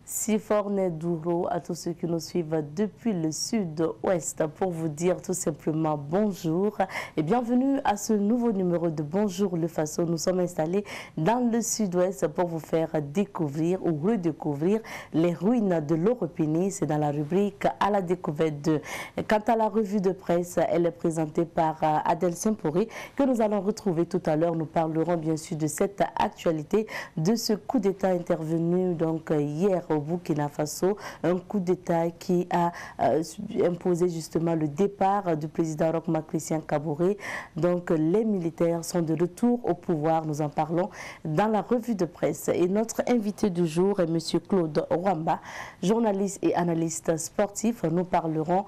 Siforne Douro à tous ceux qui nous suivent depuis le sud-ouest pour vous dire tout simplement bonjour et bienvenue à ce nouveau numéro de Bonjour le Faso. Nous sommes installés dans le sud-ouest pour vous faire découvrir ou redécouvrir les ruines de l'Oropénie. C'est dans la rubrique à la découverte de. Quant à la revue de presse, elle est présentée par Adèle Saint-Pourri que nous allons retrouver tout à l'heure. Nous parlerons bien sûr de cette actualité, de ce coup d'État intervenu donc hier au Burkina Faso, un coup d'État qui a imposé justement le départ du président Roch-Marc Christian Kaboré. Donc les militaires sont de retour au pouvoir, nous en parlons dans la revue de presse. Et notre invité du jour est M. Claude Rwamba, journaliste et analyste sportif. Nous parlerons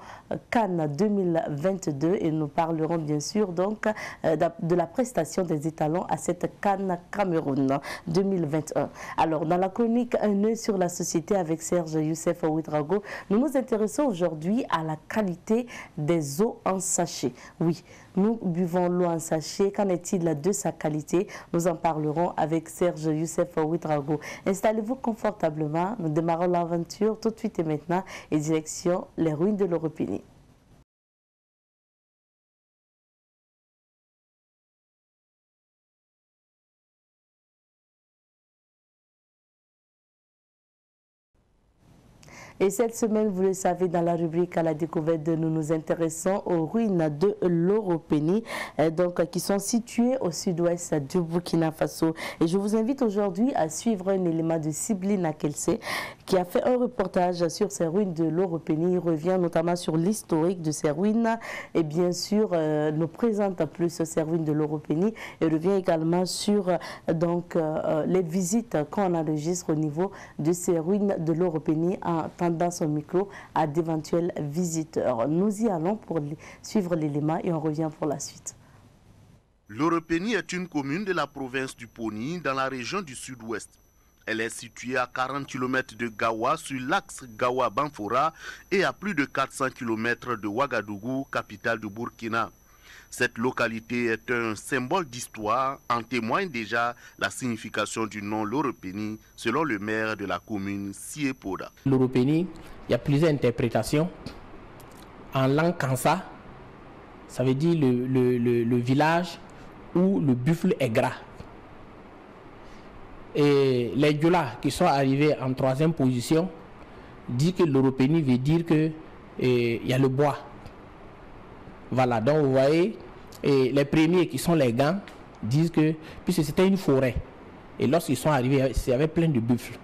Cannes 2022 et nous parlerons bien sûr donc de la prestation des étalons à cette Cannes Cameroun 2021. Alors dans la chronique Un œil sur la société avec Serge Youssef Ouedraogo, nous nous intéressons aujourd'hui à la qualité des eaux en sachet. Oui, nous buvons l'eau en sachet. Qu'en est-il de sa qualité? Nous en parlerons avec Serge Youssef Ouedraogo. Installez-vous confortablement. Nous démarrons l'aventure tout de suite et maintenant et direction les ruines de l'Oropénie. Et cette semaine, vous le savez, dans la rubrique à la découverte, nous nous intéressons aux ruines de l'Oropénie, donc qui sont situées au sud-ouest du Burkina Faso. Et je vous invite aujourd'hui à suivre un élément de Sibline Akelse, qui a fait un reportage sur ces ruines de l'Oropénie. Il revient notamment sur l'historique de ces ruines et bien sûr nous présente plus ces ruines de l'Oropénie et revient également sur donc les visites qu'on enregistre au niveau de ces ruines de l'Oropénie en tendant son micro à d'éventuels visiteurs. Nous y allons pour suivre l'élément et on revient pour la suite. L'Oropénie est une commune de la province du Poni dans la région du sud-ouest. Elle est située à 40 km de Gawa sur l'axe Gawa-Banfora et à plus de 400 km de Ouagadougou, capitale du Burkina. Cette localité est un symbole d'histoire, en témoigne déjà la signification du nom l'Oropénie, selon le maire de la commune, Siepoda. L'Oropénie, il y a plusieurs interprétations. En langue kansa, ça veut dire le village où le buffle est gras. Et les Diola qui sont arrivés en 3e position disent que l'Oropénie veut dire qu'il y a le bois. Voilà, donc vous voyez, et les premiers qui sont les gants disent que, puisque c'était une forêt, et lorsqu'ils sont arrivés, il y avait plein de buffles.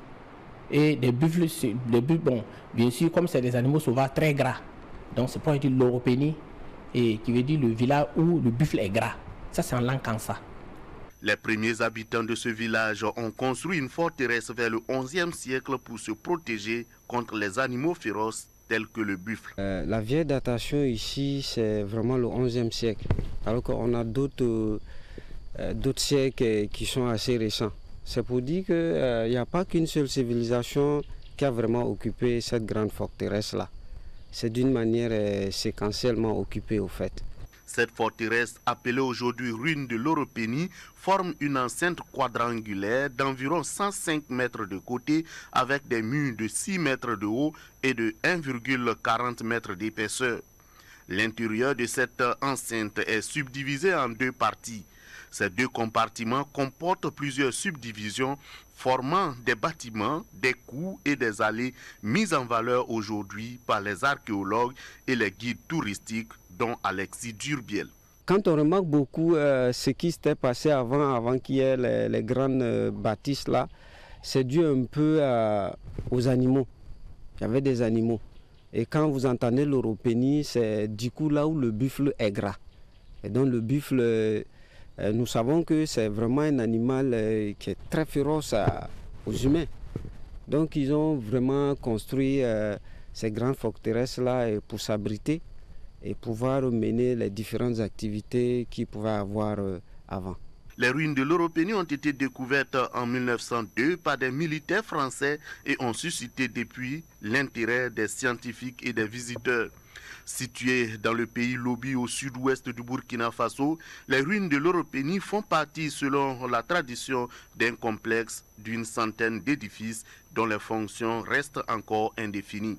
Et des buffles, bon, bien sûr, comme c'est des animaux sauvages très gras, donc c'est pour dire l'Oropénie, et qui veut dire le village où le buffle est gras. Ça, c'est en langue kansa. Les premiers habitants de ce village ont construit une forteresse vers le 11e siècle pour se protéger contre les animaux féroces tels que le buffle. La vieille datation ici, c'est vraiment le 11e siècle, alors qu'on a d'autres siècles qui sont assez récents. C'est pour dire qu'il n'y a pas qu'une seule civilisation qui a vraiment occupé cette grande forteresse-là. C'est d'une manière séquentiellement occupée au fait. Cette forteresse, appelée aujourd'hui ruine de l'Oropénie, forme une enceinte quadrangulaire d'environ 105 mètres de côté avec des murs de 6 mètres de haut et de 1,40 mètres d'épaisseur. L'intérieur de cette enceinte est subdivisé en 2 parties. Ces 2 compartiments comportent plusieurs subdivisions formant des bâtiments, des cours et des allées mis en valeur aujourd'hui par les archéologues et les guides touristiques, dont Alexis Durbiel. Quand on remarque beaucoup ce qui s'était passé avant qu'il y ait les grandes bâtisses là, c'est dû un peu aux animaux. Il y avait des animaux. Et quand vous entendez l'Oropénie, c'est du coup là où le buffle est gras. Et donc le buffle, nous savons que c'est vraiment un animal qui est très féroce aux humains. Donc ils ont vraiment construit ces grandes forteresses là pour s'abriter et pouvoir mener les différentes activités qu'ils pouvaient avoir avant. Les ruines de l'Oropénie ont été découvertes en 1902 par des militaires français et ont suscité depuis l'intérêt des scientifiques et des visiteurs. Situées dans le pays Lobi au sud-ouest du Burkina Faso, les ruines de l'Europénie font partie, selon la tradition, d'un complexe d'une centaine d'édifices dont les fonctions restent encore indéfinies.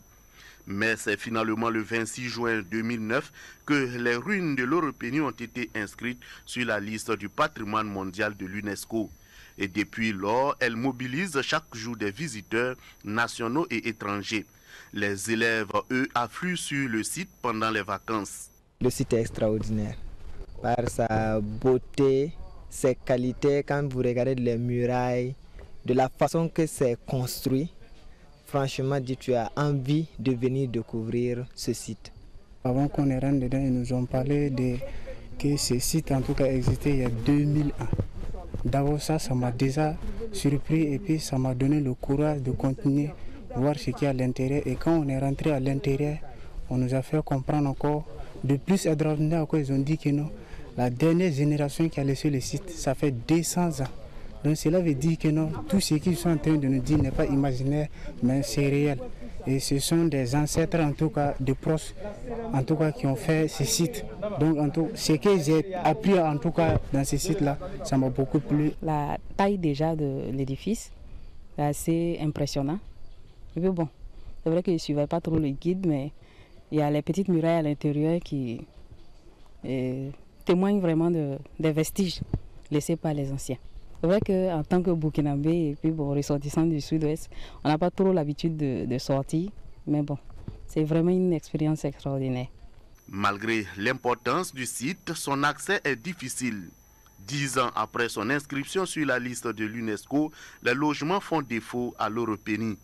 Mais c'est finalement le 26 juin 2009 que les ruines de l'Europénie ont été inscrites sur la liste du patrimoine mondial de l'UNESCO. Et depuis lors, elles mobilisent chaque jour des visiteurs nationaux et étrangers. Les élèves, eux, affluent sur le site pendant les vacances. Le site est extraordinaire par sa beauté, ses qualités. Quand vous regardez les murailles, de la façon que c'est construit, franchement, tu as envie de venir découvrir ce site. Avant qu'on ne rentre dedans, ils nous ont parlé que ce site en tout cas existait il y a 2000 ans. D'abord ça m'a déjà surpris et puis ça m'a donné le courage de continuer voir ce qu'il y a à l'intérieur. Et quand on est rentré à l'intérieur, on nous a fait comprendre encore de plus extraordinaire encore. Ils ont dit que non, la dernière génération qui a laissé le site, ça fait 200 ans. Donc cela veut dire que non, tout ce qu'ils sont en train de nous dire n'est pas imaginaire, mais c'est réel. Et ce sont des ancêtres, en tout cas, des proches, en tout cas, qui ont fait ce site. Donc, ce que j'ai appris, en tout cas, dans ce site-là, ça m'a beaucoup plu. La taille déjà de l'édifice est assez impressionnant. Et puis bon, c'est vrai que je ne suivais pas trop le guide, mais il y a les petites murailles à l'intérieur qui témoignent vraiment des vestiges laissés par les anciens. C'est vrai qu'en tant que Burkinabé et puis bon, ressortissant du sud-ouest, on n'a pas trop l'habitude de sortir, mais bon, c'est vraiment une expérience extraordinaire. Malgré l'importance du site, son accès est difficile. 10 ans après son inscription sur la liste de l'UNESCO, les logements font défaut à l'Europénie.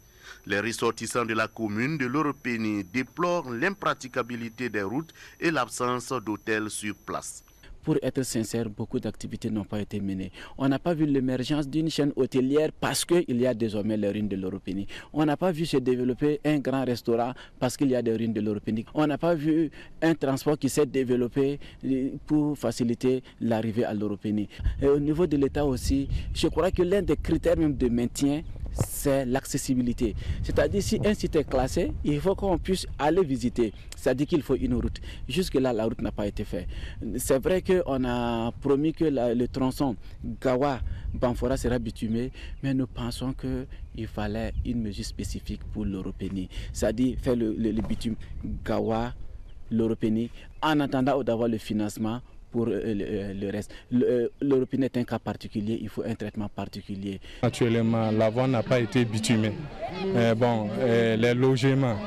Les ressortissants de la commune de l'Europénie déplorent l'impraticabilité des routes et l'absence d'hôtels sur place. Pour être sincère, beaucoup d'activités n'ont pas été menées. On n'a pas vu l'émergence d'une chaîne hôtelière parce qu'il y a désormais les ruines de l'Europénie. On n'a pas vu se développer un grand restaurant parce qu'il y a des ruines de l'Europénie. On n'a pas vu un transport qui s'est développé pour faciliter l'arrivée à l'Europénie. Et au niveau de l'État aussi, je crois que l'un des critères même de maintien, c'est l'accessibilité. C'est-à-dire si un site est classé, il faut qu'on puisse aller visiter. C'est-à-dire qu'il faut une route. Jusque-là, la route n'a pas été faite. C'est vrai qu'on a promis que le tronçon Gawa-Banfora sera bitumé, mais nous pensons qu'il fallait une mesure spécifique pour l'Europénie. C'est-à-dire faire le bitume Gawa-l'Europénie en attendant d'avoir le financement pour le reste. L'Européenie est un cas particulier, il faut un traitement particulier. Actuellement, la voie n'a pas été bitumée. Les logements,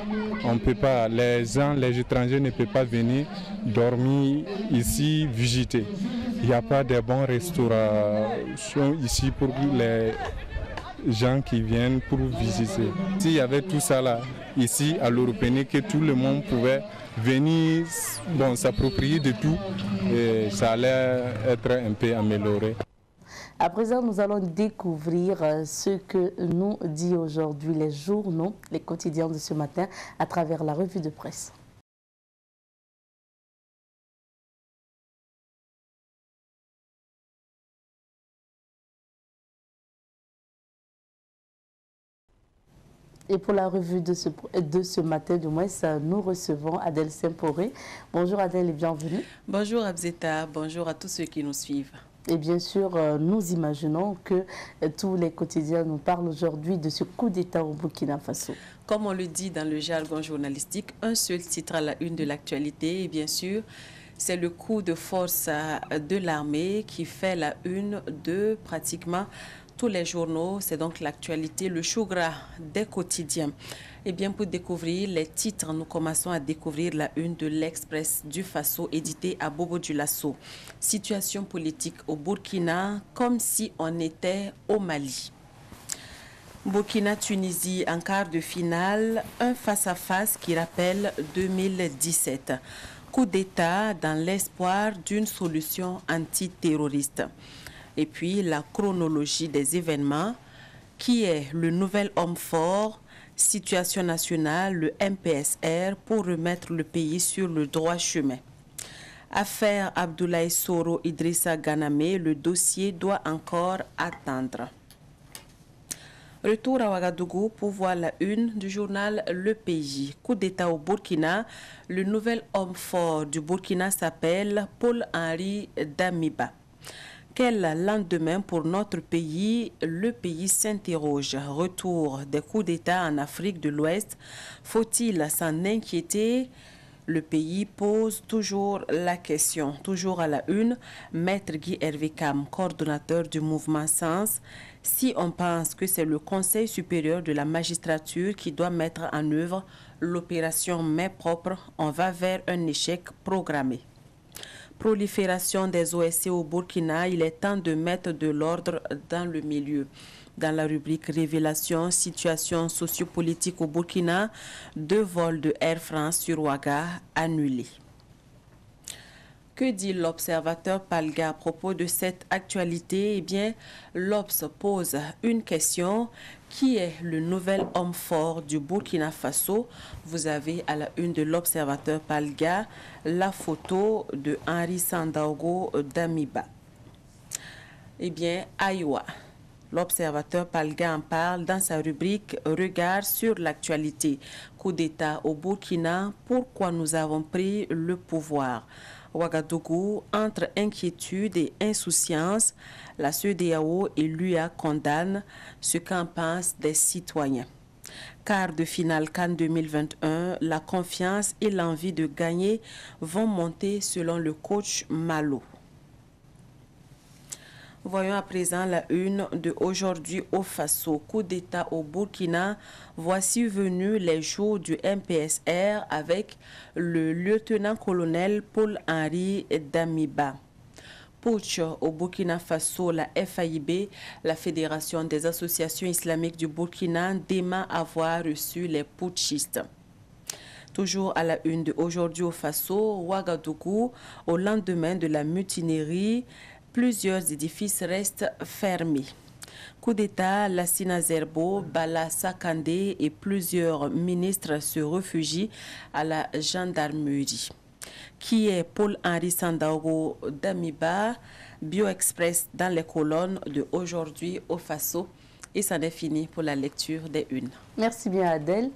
on ne peut pas, les étrangers ne peuvent pas venir dormir ici, visiter. Il n'y a pas de bons restaurations ici pour les gens qui viennent pour visiter. S'il y avait tout ça là, ici à l'Européenie, que tout le monde pouvait venir s'approprier de tout, et ça allait être un peu amélioré. À présent, nous allons découvrir ce que nous dit aujourd'hui les journaux, les quotidiens de ce matin à travers la revue de presse. Et pour la revue de ce matin, du moins, nous recevons Adèle Saint-Poré. Bonjour Adèle et bienvenue. Bonjour Abzeta, bonjour à tous ceux qui nous suivent. Et bien sûr, nous imaginons que tous les quotidiens nous parlent aujourd'hui de ce coup d'État au Burkina Faso. Comme on le dit dans le jargon journalistique, un seul titre à la une de l'actualité. Et bien sûr, c'est le coup de force de l'armée qui fait la une de pratiquement tous les journaux. C'est donc l'actualité, le chou gras des quotidiens. Et bien pour découvrir les titres, nous commençons à découvrir la une de l'Express du Faso édité à Bobo-Dioulasso. Situation politique au Burkina comme si on était au Mali. Burkina-Tunisie en quart de finale, un face-à-face qui rappelle 2017. Coup d'État dans l'espoir d'une solution antiterroriste. Et puis la chronologie des événements, qui est le nouvel homme fort, situation nationale, le MPSR, pour remettre le pays sur le droit chemin. Affaire Abdoulaye Soro Idrissa Ganamé, le dossier doit encore attendre. Retour à Ouagadougou pour voir la une du journal Le Pays. Coup d'État au Burkina. Le nouvel homme fort du Burkina s'appelle Paul-Henri Damiba. Quel lendemain pour notre pays? Le pays s'interroge. Retour des coups d'État en Afrique de l'Ouest. Faut-il s'en inquiéter? Le pays pose toujours la question. Toujours à la une, Maître Guy Hervé Cam, coordonnateur du mouvement Sens. Si on pense que c'est le Conseil supérieur de la magistrature qui doit mettre en œuvre l'opération main propre, on va vers un échec programmé. Prolifération des OSC au Burkina, il est temps de mettre de l'ordre dans le milieu. Dans la rubrique Révélation, situation sociopolitique au Burkina, 2 vols de Air France sur Ouaga annulés. Que dit l'observateur Palga à propos de cette actualité? Eh bien, l'Obs pose une question. Qui est le nouvel homme fort du Burkina Faso? Vous avez à la une de l'observateur Palga la photo de Henri Sandaogo Damiba. Eh bien, Aïwa. L'observateur Palga en parle dans sa rubrique Regard sur l'actualité. Coup d'État au Burkina, pourquoi nous avons pris le pouvoir? Ouagadougou, entre inquiétude et insouciance, la CEDEAO et l'UA condamnent ce qu'en pensent des citoyens. Quart de finale CAN 2021, la confiance et l'envie de gagner vont monter selon le coach Malo. Voyons à présent la une de aujourd'hui au Faso. Coup d'État au Burkina. Voici venus les jours du MPSR avec le lieutenant-colonel Paul-Henri Damiba. Putsch au Burkina Faso, la FAIB, la Fédération des associations islamiques du Burkina, dément avoir reçu les putschistes. Toujours à la une de aujourd'hui au Faso, Ouagadougou, au lendemain de la mutinerie, plusieurs édifices restent fermés. Coup d'État, Lassina Zerbo, Bala Sakandé et plusieurs ministres se réfugient à la gendarmerie. Qui est Paul-Henri Sandaogo Damiba? BioExpress dans les colonnes de aujourd'hui au Faso. Et ça est fini pour la lecture des unes. Merci bien Adèle.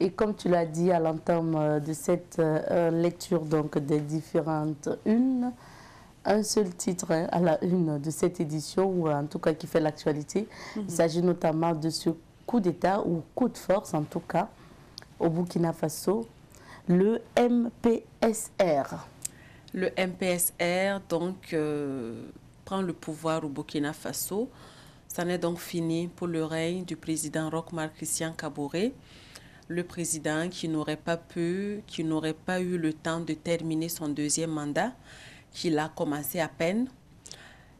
Et comme tu l'as dit à l'entame de cette lecture donc des différentes unes, un seul titre à la une de cette édition, ou en tout cas qui fait l'actualité. Il s'agit notamment de ce coup d'État ou coup de force en tout cas au Burkina Faso, le MPSR. Le MPSR donc prend le pouvoir au Burkina Faso. C'en est donc fini pour le règne du président Roch-Marc Christian Kaboré. Le président qui n'aurait pas eu le temps de terminer son deuxième mandat, qu'il a commencé à peine.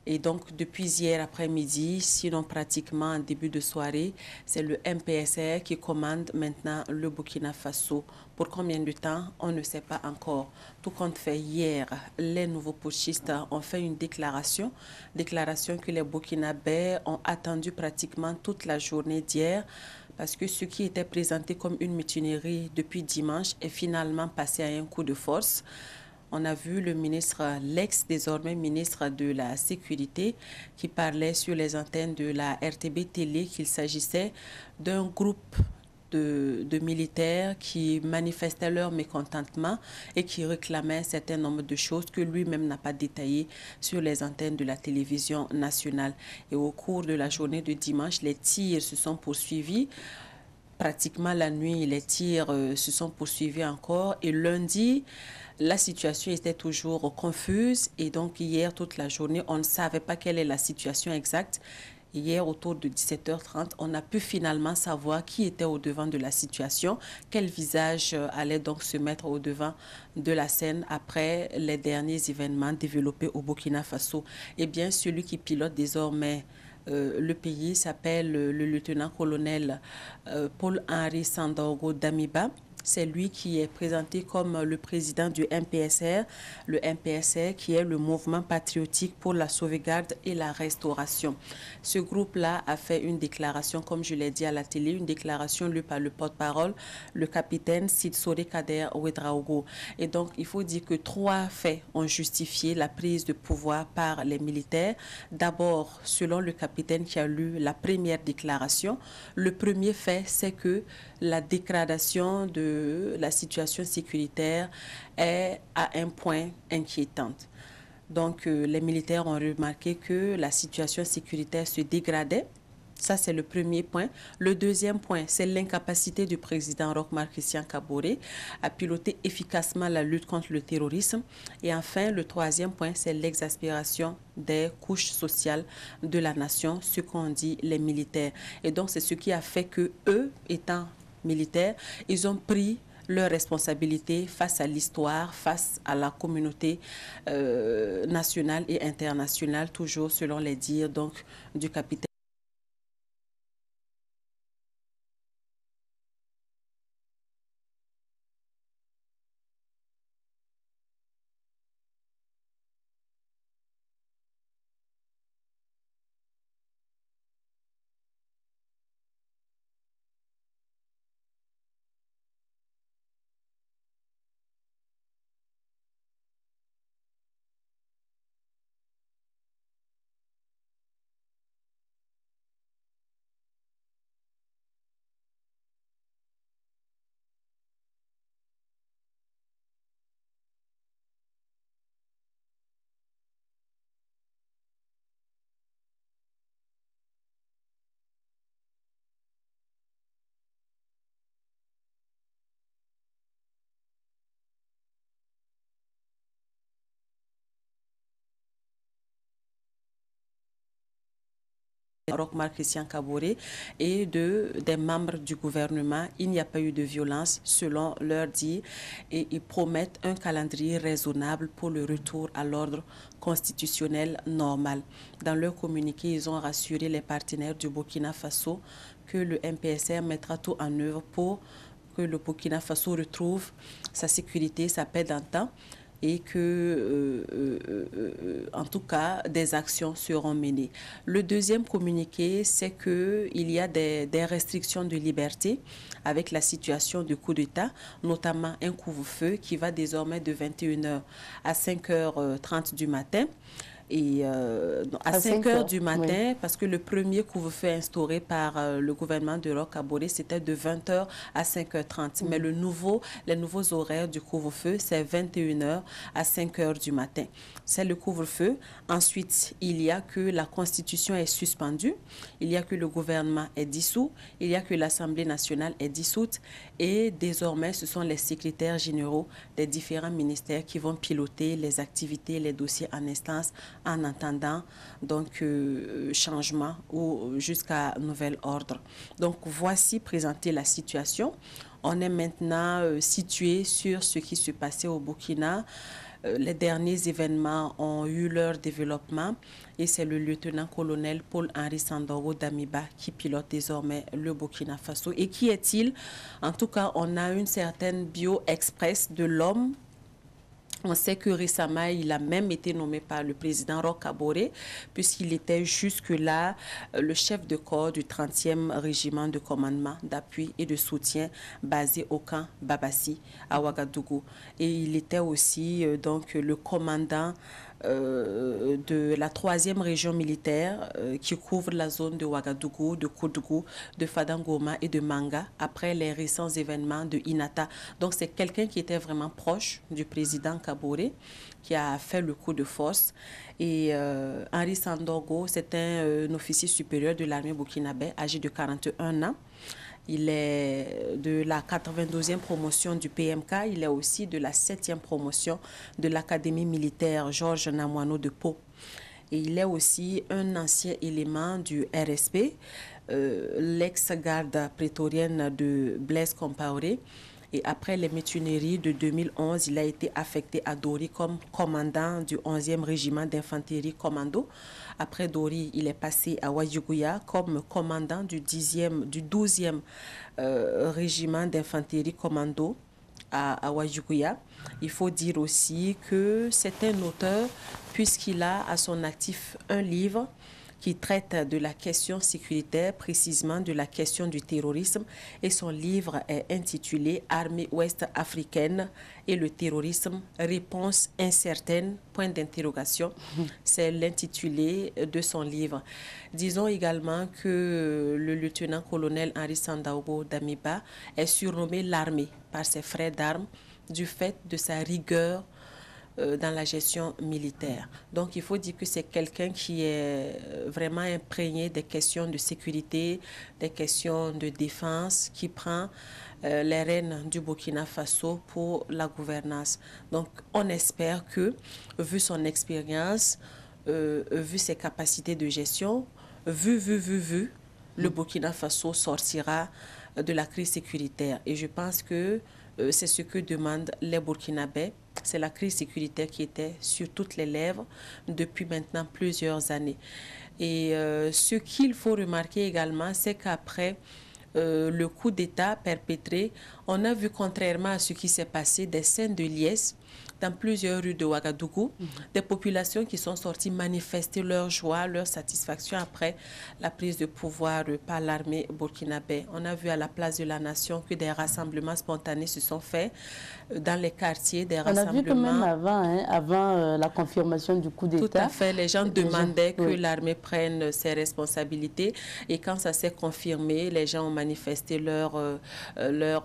Et donc, depuis hier après-midi, sinon pratiquement en début de soirée, c'est le MPSR qui commande maintenant le Burkina Faso. Pour combien de temps, on ne sait pas encore. Tout compte fait, hier, les nouveaux putschistes ont fait une déclaration que les Burkinabés ont attendu pratiquement toute la journée d'hier, parce que ce qui était présenté comme une mutinerie depuis dimanche est finalement passé à un coup de force. On a vu le ministre, désormais ministre de la Sécurité, qui parlait sur les antennes de la RTB Télé qu'il s'agissait d'un groupe de militaires qui manifestaient leur mécontentement et qui réclamaient un certain nombre de choses que lui-même n'a pas détaillées sur les antennes de la télévision nationale. Et au cours de la journée de dimanche, les tirs se sont poursuivis. Pratiquement la nuit, les tirs se sont poursuivis encore. Et lundi, la situation était toujours confuse. Et donc hier, toute la journée, on ne savait pas quelle est la situation exacte. Hier, autour de 17h30, on a pu finalement savoir qui était au devant de la situation, quel visage allait donc se mettre au devant de la scène après les derniers événements développés au Burkina Faso. Eh bien, celui qui pilote désormais le pays s'appelle le lieutenant-colonel Paul-Henri Sandaogo Damiba. C'est lui qui est présenté comme le président du MPSR, le MPSR qui est le mouvement patriotique pour la sauvegarde et la restauration. Ce groupe-là a fait une déclaration, comme je l'ai dit à la télé, une déclaration lue par le porte-parole, le capitaine Sitsore Kader Ouedraogo. Et donc, il faut dire que 3 faits ont justifié la prise de pouvoir par les militaires. D'abord, selon le capitaine qui a lu la première déclaration, le premier fait, c'est que la dégradation de la situation sécuritaire est à un point inquiétante. Donc, les militaires ont remarqué que la situation sécuritaire se dégradait. Ça, c'est le premier point. Le deuxième point, c'est l'incapacité du président Roch-Marc Christian Kaboré à piloter efficacement la lutte contre le terrorisme. Et enfin, le troisième point, c'est l'exaspération des couches sociales de la nation, ce qu'ont dit les militaires. Et donc, c'est ce qui a fait que eux, étant militaires, ils ont pris leurs responsabilités face à l'histoire, face à la communauté nationale et internationale, toujours selon les dires donc, du capitaine. Roch-Marc Christian Kaboré et des membres du gouvernement. Il n'y a pas eu de violence selon leur dit et ils promettent un calendrier raisonnable pour le retour à l'ordre constitutionnel normal. Dans leur communiqué, ils ont rassuré les partenaires du Burkina Faso que le MPSR mettra tout en œuvre pour que le Burkina Faso retrouve sa sécurité, sa paix d'antan, et que, en tout cas, des actions seront menées. Le deuxième communiqué, c'est qu'il y a des restrictions de liberté avec la situation du coup d'État, notamment un couvre-feu qui va désormais de 21h à 5h30 du matin. Et à 5 heures du matin, oui, parce que le premier couvre-feu instauré par le gouvernement de Roch-Kaboré, c'était de 20h à 5h30. Mais les nouveaux horaires du couvre-feu, c'est 21h à 5h du matin. C'est le couvre-feu. Ensuite, il y a que la Constitution est suspendue, il y a que le gouvernement est dissous, il y a que l'Assemblée nationale est dissoute et désormais, ce sont les secrétaires généraux des différents ministères qui vont piloter les activités, les dossiers en instance en attendant donc changement ou jusqu'à nouvel ordre. Donc voici présenter la situation. On est maintenant situé sur ce qui se passait au Burkina. Les derniers événements ont eu leur développement et c'est le lieutenant-colonel Paul-Henri Sandaogo Damiba qui pilote désormais le Burkina Faso. Et qui est-il? En tout cas, on a une certaine bio-express de l'homme. On sait que récemment, il a même été nommé par le président Roch-Kaboré, puisqu'il était jusque-là le chef de corps du 30e régiment de commandement, d'appui et de soutien basé au camp Babassi à Ouagadougou. Et il était aussi donc le commandant de la 3e région militaire qui couvre la zone de Ouagadougou, de Koudougou, de Fadangoma et de Manga après les récents événements de Inata. Donc c'est quelqu'un qui était vraiment proche du président Kaboré qui a fait le coup de force. Et Henri Sandaogo, c'est un officier supérieur de l'armée burkinabé âgé de 41 ans. Il est de la 92e promotion du PMK. Il est aussi de la 7e promotion de l'Académie militaire Georges Namoiano de Pau. Et il est aussi un ancien élément du RSP, l'ex-garde prétorienne de Blaise Compaoré. Et après les mutineries de 2011, il a été affecté à Dori comme commandant du 11e régiment d'infanterie commando. Après Dori, il est passé à Wayuguya comme commandant du 12e régiment d'infanterie commando. à Ouadjouya. Il faut dire aussi que c'est un auteur puisqu'il a à son actif un livre qui traite de la question sécuritaire, précisément de la question du terrorisme. Et son livre est intitulé « Armée ouest africaine et le terrorisme, réponse incertaine, point d'interrogation ». C'est l'intitulé de son livre. Disons également que le lieutenant-colonel Henri Sandaogo Damiba est surnommé l'armée par ses frères d'armes du fait de sa rigueur dans la gestion militaire. Donc il faut dire que c'est quelqu'un qui est vraiment imprégné des questions de sécurité, des questions de défense, qui prend les rênes du Burkina Faso pour la gouvernance. Donc on espère que, vu son expérience, vu ses capacités de gestion, vu, le Burkina Faso sortira de la crise sécuritaire. Et je pense que c'est ce que demandent les Burkinabés. C'est la crise sécuritaire qui était sur toutes les lèvres depuis maintenant plusieurs années. Et ce qu'il faut remarquer également, c'est qu'après le coup d'État perpétré, on a vu, contrairement à ce qui s'est passé, des scènes de liesse dans plusieurs rues de Ouagadougou, des populations qui sont sorties manifester leur joie, leur satisfaction après la prise de pouvoir par l'armée burkinabé. On a vu à la place de la Nation que des rassemblements spontanés se sont faits dans les quartiers, des rassemblements... On a vu quand même avant la confirmation du coup d'État. Tout à fait, les gens demandaient que l'armée prenne ses responsabilités et quand ça s'est confirmé, les gens ont manifesté leur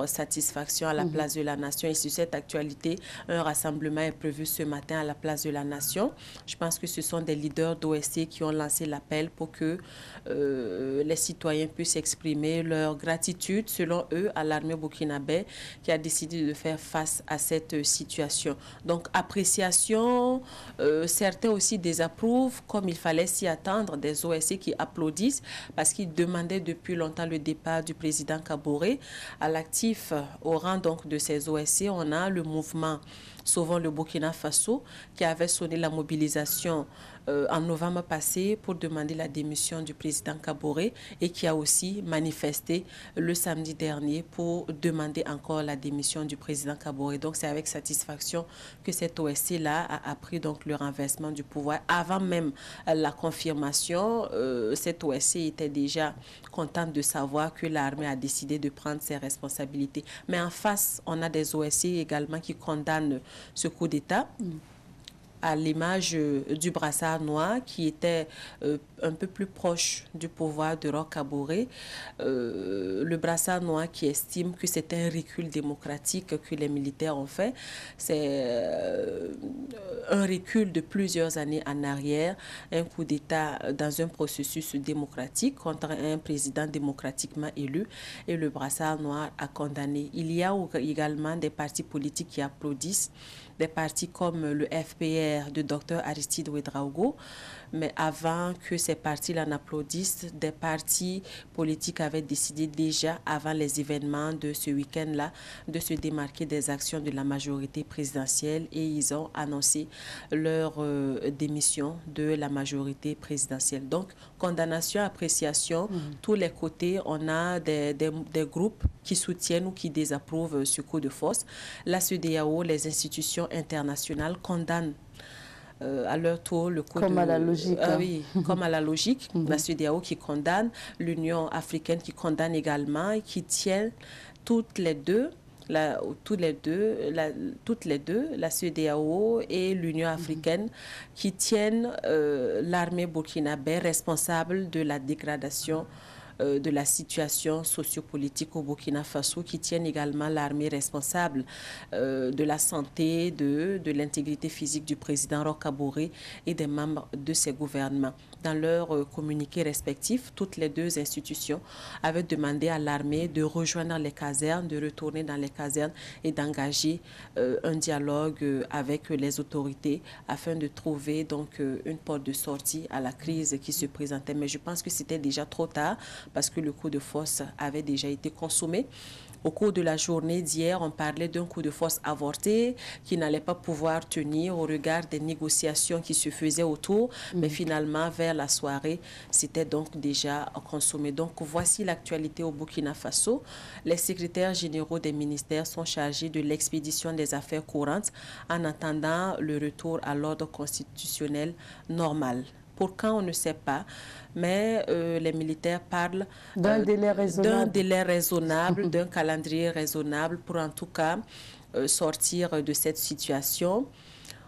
satisfaction à la place de la Nation. Et sur cette actualité, un rassemblement est prévu ce matin à la place de la Nation. Je pense que ce sont des leaders d'OSC qui ont lancé l'appel pour que les citoyens puissent exprimer leur gratitude, selon eux, à l'armée burkinabé qui a décidé de faire face à cette situation. Donc, appréciation, certains aussi désapprouvent, comme il fallait s'y attendre, des OSC qui applaudissent parce qu'ils demandaient depuis longtemps le départ du président Kaboré. À l'actif, au rang donc de ces OSC, on a le mouvement Sauvons le Burkina Faso qui avait sonné la mobilisation en novembre passé pour demander la démission du président Kaboré et qui a aussi manifesté le samedi dernier pour demander encore la démission du président Kaboré. Donc c'est avec satisfaction que cet OSC-là a appris donc le renversement du pouvoir. Avant même la confirmation, cet OSC était déjà contente de savoir que l'armée a décidé de prendre ses responsabilités. Mais en face, on a des OSC également qui condamnent ce coup d'État. À l'image du brassard noir qui était un peu plus proche du pouvoir de Roch Kaboré, le brassard noir qui estime que c'est un recul démocratique que les militaires ont fait. C'est un recul de plusieurs années en arrière, un coup d'État dans un processus démocratique contre un président démocratiquement élu, et le brassard noir a condamné. Il y a également des partis politiques qui applaudissent, des partis comme le FPR de Dr Aristide Ouedraogo, mais avant que ces partis-là n'applaudissent, des partis politiques avaient décidé déjà, avant les événements de ce week-end-là, de se démarquer des actions de la majorité présidentielle et ils ont annoncé leur démission de la majorité présidentielle. Donc, condamnation, appréciation, tous les côtés, on a des groupes qui soutiennent ou qui désapprouvent ce coup de force. La CEDEAO, les institutions internationales condamnent à leur tour le coup comme à la logique. Oui, comme à la logique. La CEDEAO qui condamne, l'Union africaine qui condamne également et qui tient toutes les deux, la CEDEAO et l'Union africaine qui tiennent l'armée burkinabé responsable de la dégradation de la situation sociopolitique au Burkina Faso, qui tiennent également l'armée responsable de la santé, de l'intégrité physique du président Roch Kaboré et des membres de ses gouvernements. Dans leurs communiqués respectifs, toutes les deux institutions avaient demandé à l'armée de rejoindre les casernes, de retourner dans les casernes et d'engager un dialogue avec les autorités afin de trouver donc une porte de sortie à la crise qui se présentait. Mais je pense que c'était déjà trop tard parce que le coup de force avait déjà été consommé. Au cours de la journée d'hier, on parlait d'un coup de force avorté qui n'allait pas pouvoir tenir au regard des négociations qui se faisaient autour. Mais finalement, vers la soirée, c'était donc déjà consommé. Donc, voici l'actualité au Burkina Faso. Les secrétaires généraux des ministères sont chargés de l'expédition des affaires courantes en attendant le retour à l'ordre constitutionnel normal. Pour quand, on ne sait pas, mais les militaires parlent d'un délai raisonnable, d'un calendrier raisonnable pour en tout cas sortir de cette situation.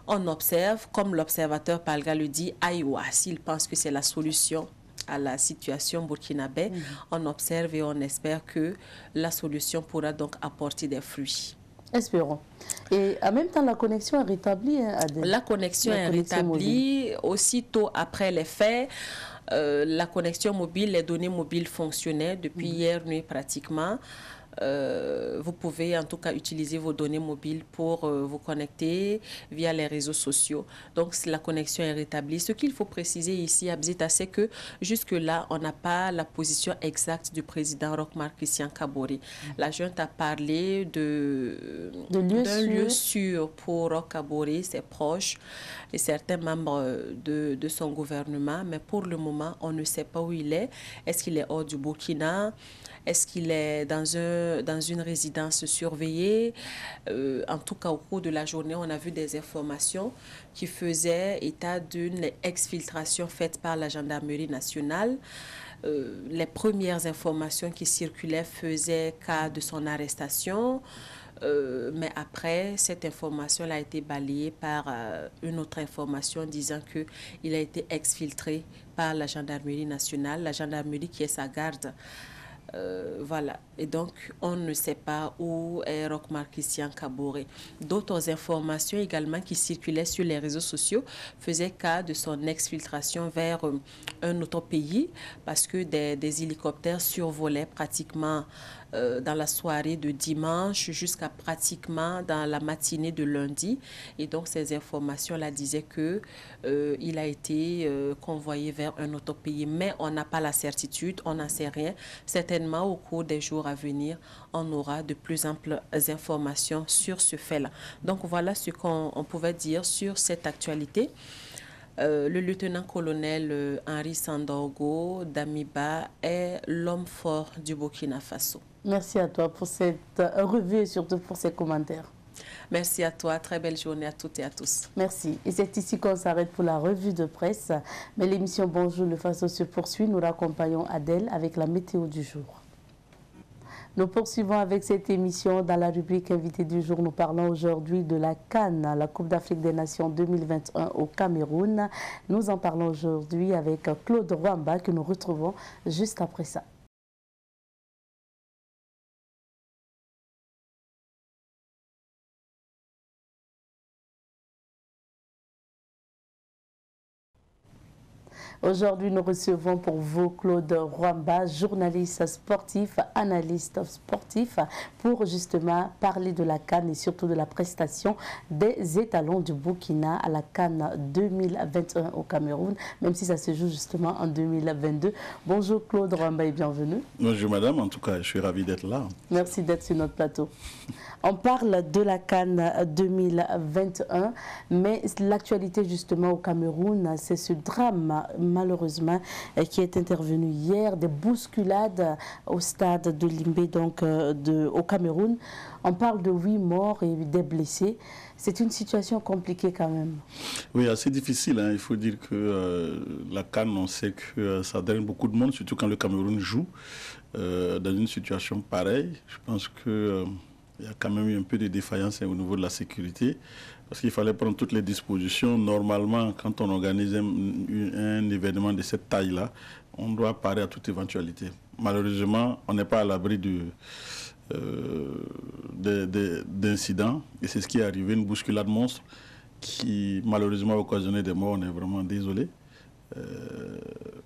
On observe, comme l'observateur Palga le dit, Aïwa, s'il pense que c'est la solution à la situation burkinabé, on observe et on espère que la solution pourra donc apporter des fruits. Espérons. Et en même temps, la connexion est rétablie, Adèle. La connexion est rétablie aussitôt après les faits. La connexion mobile, les données mobiles fonctionnaient depuis hier nuit pratiquement. Vous pouvez en tout cas utiliser vos données mobiles pour vous connecter via les réseaux sociaux. Donc, la connexion est rétablie. Ce qu'il faut préciser ici, Abzita, c'est que jusque-là, on n'a pas la position exacte du président Roch-Marc Christian Kaboré. La junte a parlé d'un lieu sûr pour Roch Kaboré, ses proches et certains membres de son gouvernement. Mais pour le moment, on ne sait pas où il est. Est-ce qu'il est hors du Burkina? Est-ce qu'il est dans une résidence surveillée? En tout cas, au cours de la journée, on a vu des informations qui faisaient état d'une exfiltration faite par la gendarmerie nationale. Les premières informations qui circulaient faisaient cas de son arrestation. Mais après, cette information a été balayée par une autre information disant qu'il a été exfiltré par la gendarmerie nationale, la gendarmerie qui est sa garde. Voilà. Et donc, on ne sait pas où est Roch-Marc Christian Kaboré. D'autres informations également qui circulaient sur les réseaux sociaux faisaient cas de son exfiltration vers un autre pays parce que des hélicoptères survolaient pratiquement dans la soirée de dimanche jusqu'à pratiquement dans la matinée de lundi. Et donc, ces informations-là disaient qu'il a été convoyé vers un autre pays. Mais on n'a pas la certitude, on n'en sait rien. Certainement, au cours des jours à venir, on aura de plus amples informations sur ce fait-là. Donc, voilà ce qu'on pouvait dire sur cette actualité. Le lieutenant-colonel Henri Sandorgo d'Amiba est l'homme fort du Burkina Faso. Merci à toi pour cette revue et surtout pour ces commentaires. Merci à toi. Très belle journée à toutes et à tous. Merci. Et c'est ici qu'on s'arrête pour la revue de presse. Mais l'émission Bonjour le Faso se poursuit. Nous raccompagnons Adèle avec la météo du jour. Nous poursuivons avec cette émission. Dans la rubrique Invité du jour, nous parlons aujourd'hui de la CAN, la Coupe d'Afrique des Nations 2021 au Cameroun. Nous en parlons aujourd'hui avec Claude Rwamba que nous retrouvons juste après ça. Aujourd'hui, nous recevons pour vous Claude Rwamba, journaliste sportif, analyste sportif, pour justement parler de la CAN et surtout de la prestation des étalons du Burkina à la CAN 2021 au Cameroun, même si ça se joue justement en 2022. Bonjour Claude Rwamba et bienvenue. Bonjour madame, en tout cas, je suis ravi d'être là. Merci d'être sur notre plateau. On parle de la CAN 2021, mais l'actualité justement au Cameroun, c'est ce drame malheureusement qui est intervenu hier, des bousculades au stade de Limbé, donc au Cameroun. On parle de 8 morts et des blessés. C'est une situation compliquée quand même. Oui, assez difficile. Hein. Il faut dire que la CAN, on sait que ça draine beaucoup de monde, surtout quand le Cameroun joue dans une situation pareille. Je pense que il y a quand même eu un peu de défaillance au niveau de la sécurité, parce qu'il fallait prendre toutes les dispositions. Normalement, quand on organise un événement de cette taille-là, on doit parer à toute éventualité. Malheureusement, on n'est pas à l'abri d'incidents, et c'est ce qui est arrivé, une bousculade monstre qui malheureusement a occasionné des morts. On est vraiment désolé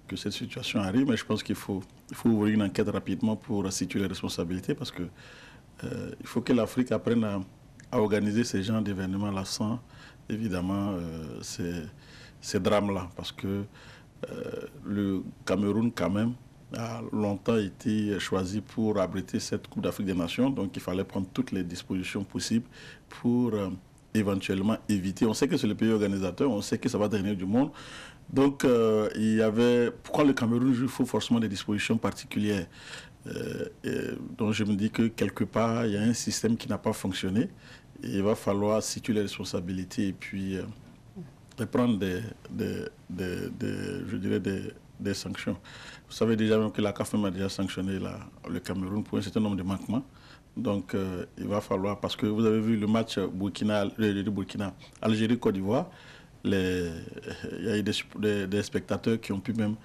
que cette situation arrive, mais je pense qu'il faut ouvrir une enquête rapidement pour situer les responsabilités, parce que il faut que l'Afrique apprenne à organiser ces genres d'événements-là sans, évidemment, ces drames-là. Parce que le Cameroun, quand même, a longtemps été choisi pour abriter cette Coupe d'Afrique des Nations. Donc il fallait prendre toutes les dispositions possibles pour éventuellement éviter. On sait que c'est le pays organisateur, on sait que ça va dernier du monde. Donc il y avait... Pourquoi le Cameroun joue? Il faut forcément des dispositions particulières. Donc je me dis que quelque part, il y a un système qui n'a pas fonctionné. Et il va falloir situer les responsabilités et puis prendre des sanctions. Vous savez déjà même que la CAF a déjà sanctionné le Cameroun pour un certain nombre de manquements. Donc il va falloir, parce que vous avez vu le match Burkina, Algérie-Côte d'Ivoire, il y a eu des spectateurs qui ont pu même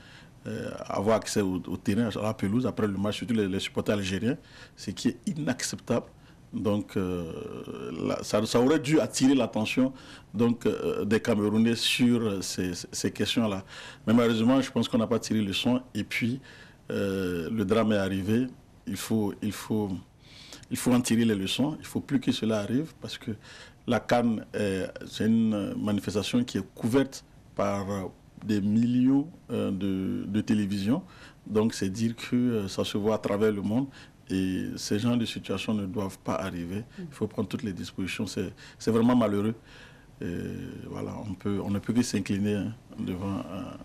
avoir accès au terrain, à la pelouse après le match, surtout les supporters algériens, ce qui est inacceptable. Donc ça aurait dû attirer l'attention des Camerounais sur ces questions-là. Mais malheureusement, je pense qu'on n'a pas tiré le leçon. Et puis, le drame est arrivé. Il faut en tirer les leçons. Il ne faut plus que cela arrive parce que la CAN, c'est une manifestation qui est couverte par des millions de télévisions. Donc, c'est dire que ça se voit à travers le monde. Et ces genres de situations ne doivent pas arriver. Il faut prendre toutes les dispositions. C'est vraiment malheureux. Et voilà, on ne peut que s'incliner devant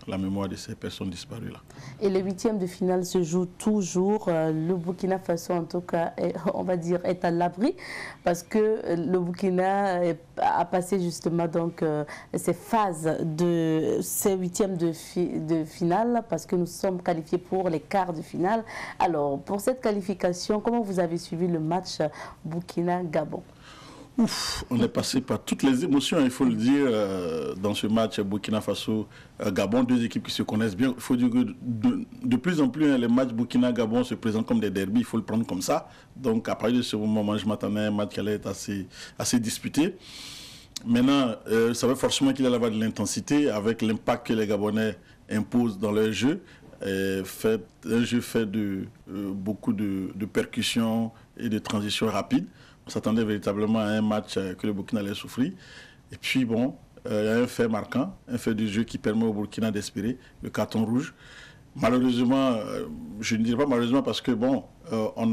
la mémoire de ces personnes disparues-là. Et le 8e de finale se joue toujours. Le Burkina Faso, en tout cas, on va dire, est à l'abri parce que le Burkina a passé justement donc, ces phases de ces 8e de finale parce que nous sommes qualifiés pour les quarts de finale. Alors, pour cette qualification, comment vous avez suivi le match Burkina-Gabon? Ouf, on est passé par toutes les émotions, il faut le dire, dans ce match Burkina Faso-Gabon, deux équipes qui se connaissent bien. Il faut dire que de plus en plus, les matchs Burkina-Gabon se présentent comme des derbys, il faut le prendre comme ça. Donc à partir de ce moment, je m'attendais à un match qui allait être assez disputé. Maintenant, ça veut forcément qu'il allait avoir de l'intensité avec l'impact que les Gabonais imposent dans leur jeu. Un jeu fait de beaucoup de percussions et de transitions rapides. On s'attendait véritablement à un match que le Burkina allait souffrir. Et puis bon, il y a un fait marquant, un fait du jeu qui permet au Burkina d'espérer, le carton rouge. Malheureusement, je ne dirais pas malheureusement parce que bon, on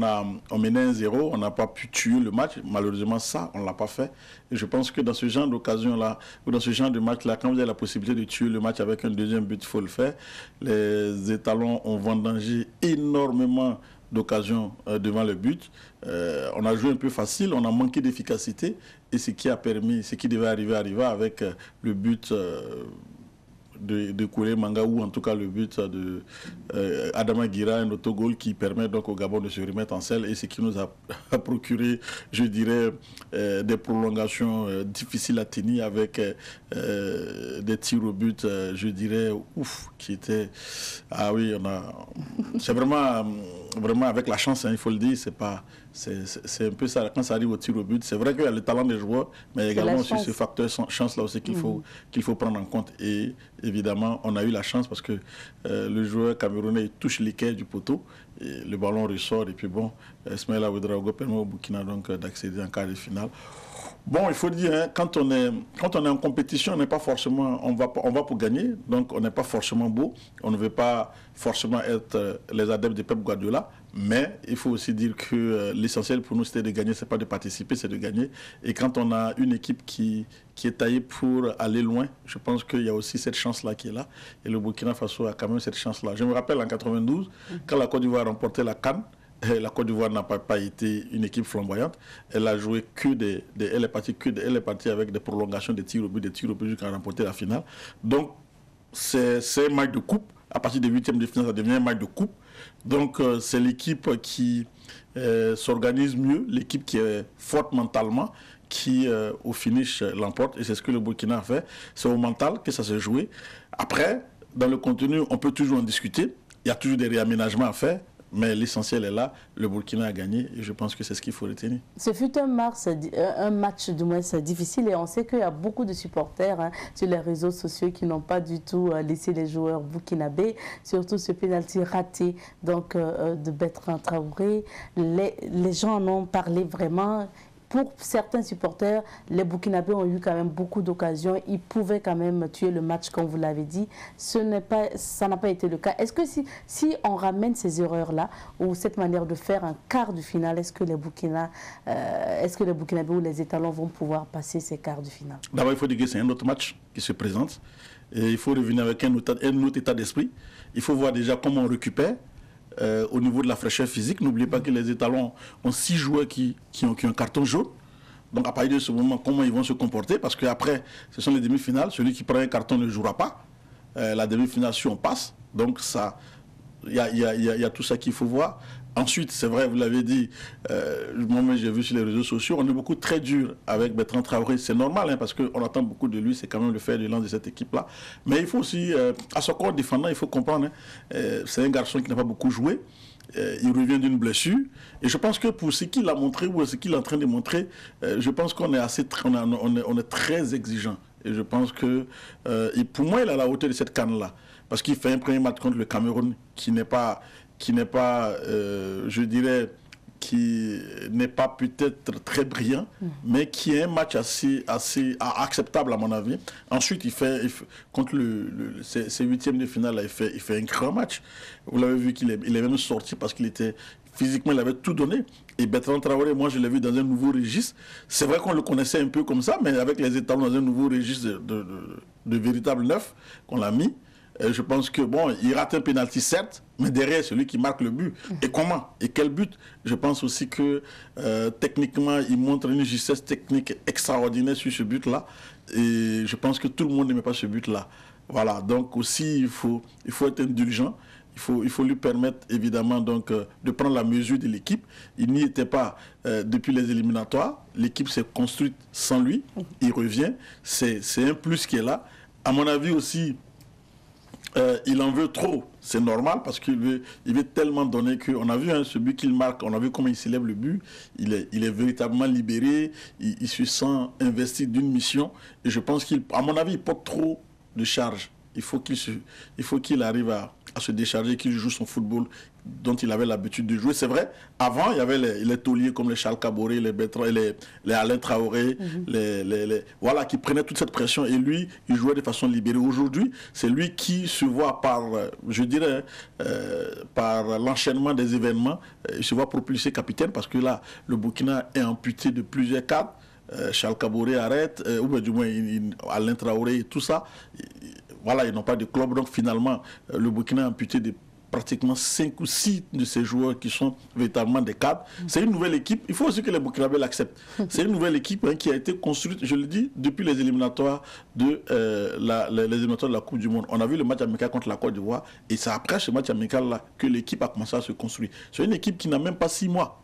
menait 1-0, on n'a pas pu tuer le match. Malheureusement, ça, on ne l'a pas fait. Et je pense que dans ce genre d'occasion-là, ou dans ce genre de match-là, quand vous avez la possibilité de tuer le match avec un deuxième but, il faut le faire. Les étalons ont vendangé énormément d'occasion devant le but. On a joué un peu facile, on a manqué d'efficacité et ce qui a permis, ce qui devait arriver avec le but de Koulé Manga ou en tout cas le but de Adama Guira, un autogol qui permet donc au Gabon de se remettre en selle et ce qui nous a procuré, je dirais, des prolongations difficiles à tenir avec des tirs au but, je dirais, ouf, qui étaient... Ah oui, c'est vraiment avec la chance, hein, il faut le dire, c'est un peu ça, quand ça arrive au tir au but, c'est vrai qu'il y a le talent des joueurs, mais il y a également aussi ce facteur chance là aussi qu'il faut prendre en compte. Et évidemment, on a eu la chance parce que le joueur camerounais touche l'équerre du poteau, et le ballon ressort, et puis bon, Ismaïla Ouedraogo permet au Burkina donc d'accéder en quart de finale. Bon, il faut dire, hein, quand on est en compétition, on n'est pas forcément, on va pour gagner, donc on n'est pas forcément beau, on ne veut pas forcément être les adeptes de Pep Guardiola, mais il faut aussi dire que l'essentiel pour nous c'était de gagner, c'est pas de participer, c'est de gagner. Et quand on a une équipe qui est taillée pour aller loin, je pense qu'il y a aussi cette chance-là qui est là, et le Burkina Faso a quand même cette chance-là. Je me rappelle en 92, quand la Côte d'Ivoire a remporté la CAN, la Côte d'Ivoire n'a pas été une équipe flamboyante. Elle a joué elle est partie avec des prolongations de tirs au but jusqu'à remporter la finale. Donc c'est un match de coupe. À partir des 8e de finale, ça devient un match de coupe. Donc c'est l'équipe qui s'organise mieux, l'équipe qui est forte mentalement, qui au finish l'emporte. Et c'est ce que le Burkina a fait. C'est au mental que ça s'est joué. Après, dans le contenu, on peut toujours en discuter. Il y a toujours des réaménagements à faire. Mais l'essentiel est là, le Burkina a gagné et je pense que c'est ce qu'il faut retenir. Ce fut un match du moins difficile et on sait qu'il y a beaucoup de supporters sur les réseaux sociaux qui n'ont pas du tout laissé les joueurs burkinabés, surtout ce pénalty raté donc, de Bertrand Traoré. Les gens en ont parlé vraiment. pour certains supporters, les Burkinabés ont eu quand même beaucoup d'occasions. Ils pouvaient quand même tuer le match, comme vous l'avez dit. Ça n'a pas été le cas. Est-ce que si on ramène ces erreurs-là, ou cette manière de faire un quart de finale, est-ce que les Burkinabés ou les étalons vont pouvoir passer ces quarts de finale? D'abord, il faut dire que c'est un autre match qui se présente. Et il faut revenir avec un autre état d'esprit. Il faut voir déjà comment on récupère au niveau de la fraîcheur physique. N'oubliez pas que les étalons ont 6 joueurs qui ont un carton jaune. Donc à partir de ce moment, comment ils vont se comporter? Parce qu'après, ce sont les demi-finales. Celui qui prend un carton ne jouera pas. La demi-finale, si on passe. Donc il y a tout ça qu'il faut voir. Ensuite, c'est vrai, vous l'avez dit, moi-même j'ai vu sur les réseaux sociaux, on est beaucoup très dur avec Bertrand Traoré. C'est normal, hein, parce qu'on attend beaucoup de lui, c'est quand même le fer de lance de cette équipe-là. Mais il faut aussi, à son corps défendant, il faut comprendre, hein, c'est un garçon qui n'a pas beaucoup joué. Il revient d'une blessure. Et je pense que pour ce qu'il a montré, ou ce qu'il est en train de montrer, je pense qu'on est on est très exigeant. Et je pense que, pour moi, il est à la hauteur de cette canne-là. Parce qu'il fait un premier match contre le Cameroun qui n'est pas, je dirais, qui n'est pas peut-être très brillant, mais qui est un match assez acceptable à mon avis. Ensuite, il fait contre ses huitièmes de finale, il fait un grand match. Vous l'avez vu qu'il est même sorti parce qu'il était physiquement, il avait tout donné. Et Bertrand Traoré, moi je l'ai vu dans un nouveau registre. C'est vrai qu'on le connaissait un peu comme ça, mais avec les étalons dans un nouveau registre de véritable neuf qu'on l'a mis. Je pense que, bon, il rate un pénalty certes, mais derrière, celui qui marque le but. Et comment? Et quel but? Je pense aussi que, techniquement, il montre une justesse technique extraordinaire sur ce but-là. Et je pense que tout le monde n'aimait pas ce but-là. Voilà, donc aussi, il faut être indulgent. Il faut lui permettre, évidemment, donc, de prendre la mesure de l'équipe. Il n'y était pas depuis les éliminatoires. L'équipe s'est construite sans lui. Il revient. C'est un plus qui est là. À mon avis aussi, il en veut trop, c'est normal parce qu'il veut tellement donner qu'on a vu ce but qu'il marque, on a vu comment il s'élève le but, il est véritablement libéré, il se sent investi d'une mission et je pense qu'à mon avis il porte trop de charge. Il faut qu'il arrive à se décharger, qu'il joue son football dont il avait l'habitude de jouer. C'est vrai, avant, il y avait les tauliers comme les Charles Caboret, les Bertrand, les Alain Traoré, voilà, qui prenaient toute cette pression. Et lui, il jouait de façon libérée. Aujourd'hui, c'est lui qui se voit par, je dirais, par l'enchaînement des événements, il se voit propulsé capitaine parce que là, le Burkina est amputé de plusieurs cadres. Charles Caboret arrête, ou bien du moins Alain Traoré et tout ça. Voilà, ils n'ont pas de club. Donc finalement, le Burkina est amputé de pratiquement 5 ou 6 de ces joueurs qui sont véritablement des cadres. C'est une nouvelle équipe. Il faut aussi que les Burkinabés l'acceptent. C'est une nouvelle équipe qui a été construite, je le dis, depuis les éliminatoires de la Coupe du Monde. On a vu le match amical contre la Côte d'Ivoire et c'est après ce match amical-là que l'équipe a commencé à se construire. C'est une équipe qui n'a même pas 6 mois.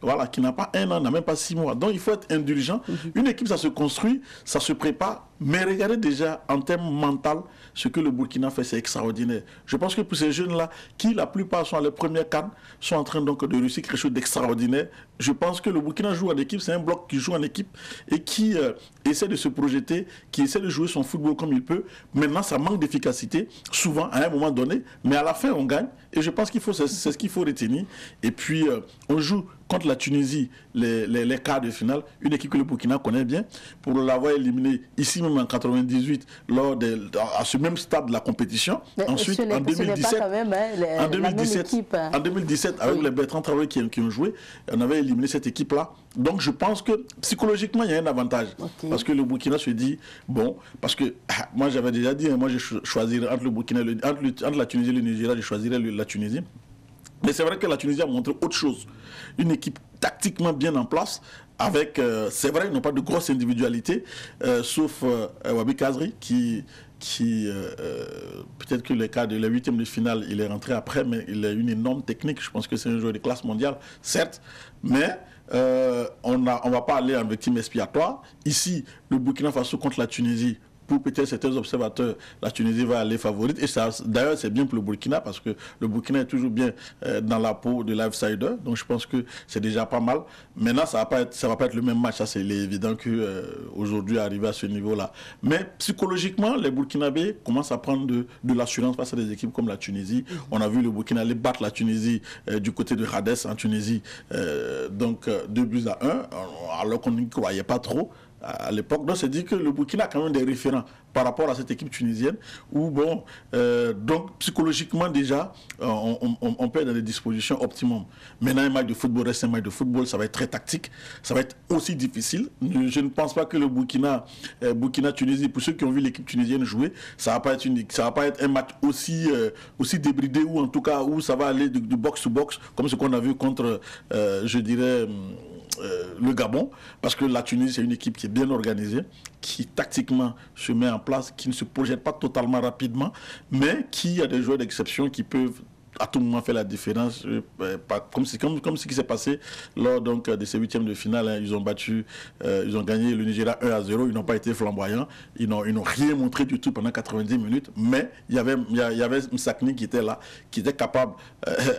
Voilà, qui n'a pas 1 an, n'a même pas 6 mois. Donc il faut être indulgent. Une équipe, ça se construit, ça se prépare. Mais regardez déjà en termes mentaux ce que le Burkina fait, c'est extraordinaire. Je pense que pour ces jeunes-là, qui la plupart sont à leur première CAN, sont en train donc de réussir quelque chose d'extraordinaire. Je pense que le Burkina joue en équipe, c'est un bloc qui joue en équipe et qui essaie de se projeter, qui essaie de jouer son football comme il peut. Maintenant, ça manque d'efficacité, souvent à un moment donné, mais à la fin, on gagne. Et je pense c'est ce qu'il faut retenir. Et puis, on joue contre la Tunisie, les quarts de finale, une équipe que le Burkina connaît bien, pour l'avoir éliminé ici même en 98, à ce même stade de la compétition. Mais ensuite, en 2017, en 2017, avec les Bertrand Traoré qui ont joué, on avait éliminé cette équipe-là. Donc je pense que psychologiquement, il y a un avantage. Parce que le Burkina se dit, bon, parce que moi j'avais déjà dit, moi je choisirais entre le Burkina, entre la Tunisie et le Nigeria, je choisirais la Tunisie. Mais c'est vrai que la Tunisie a montré autre chose. Une équipe tactiquement bien en place, avec, c'est vrai, ils n'ont pas de grosses individualités, sauf Wabi Kazri, qui peut-être que le cas de la 8e de finale, il est rentré après, mais il a une énorme technique. Je pense que c'est un joueur de classe mondiale, certes, mais on ne va pas aller en victime expiatoire. Ici, le Burkina Faso contre la Tunisie, pour peut-être certains observateurs, la Tunisie va aller favorite. Et d'ailleurs, c'est bien pour le Burkina parce que le Burkina est toujours bien dans la peau de l'outsider. Donc, je pense que c'est déjà pas mal. Maintenant, ça va pas être le même match. Ça, c'est évident qu'aujourd'hui, arriver à ce niveau-là. Mais psychologiquement, les Burkinabés commencent à prendre de l'assurance face à des équipes comme la Tunisie. On a vu le Burkina aller battre la Tunisie du côté de Hadès en Tunisie. Donc, 2-1, alors qu'on n'y croyait pas trop à l'époque. Donc, c'est dit que le Burkina a quand même des référents par rapport à cette équipe tunisienne où, bon, donc psychologiquement déjà, on peut être dans des dispositions optimum. Maintenant, un match de football reste un match de football, ça va être très tactique, ça va être aussi difficile. Je ne pense pas que le Burkina-Tunisie, pour ceux qui ont vu l'équipe tunisienne jouer, ça va pas être un match aussi débridé ou en tout cas où ça va aller de box to box, comme ce qu'on a vu contre, je dirais, le Gabon, parce que la Tunisie c'est une équipe qui est bien organisée, qui tactiquement se met en place, qui ne se projette pas totalement rapidement, mais qui a des joueurs d'exception qui peuvent à tout moment faire la différence, comme ce qui s'est passé lors donc, de ces huitièmes de finale. Hein. Ils ont gagné le Nigeria 1-0, ils n'ont pas été flamboyants, ils n'ont rien montré du tout pendant 90 minutes, mais il y avait Msakni qui était là, qui était capable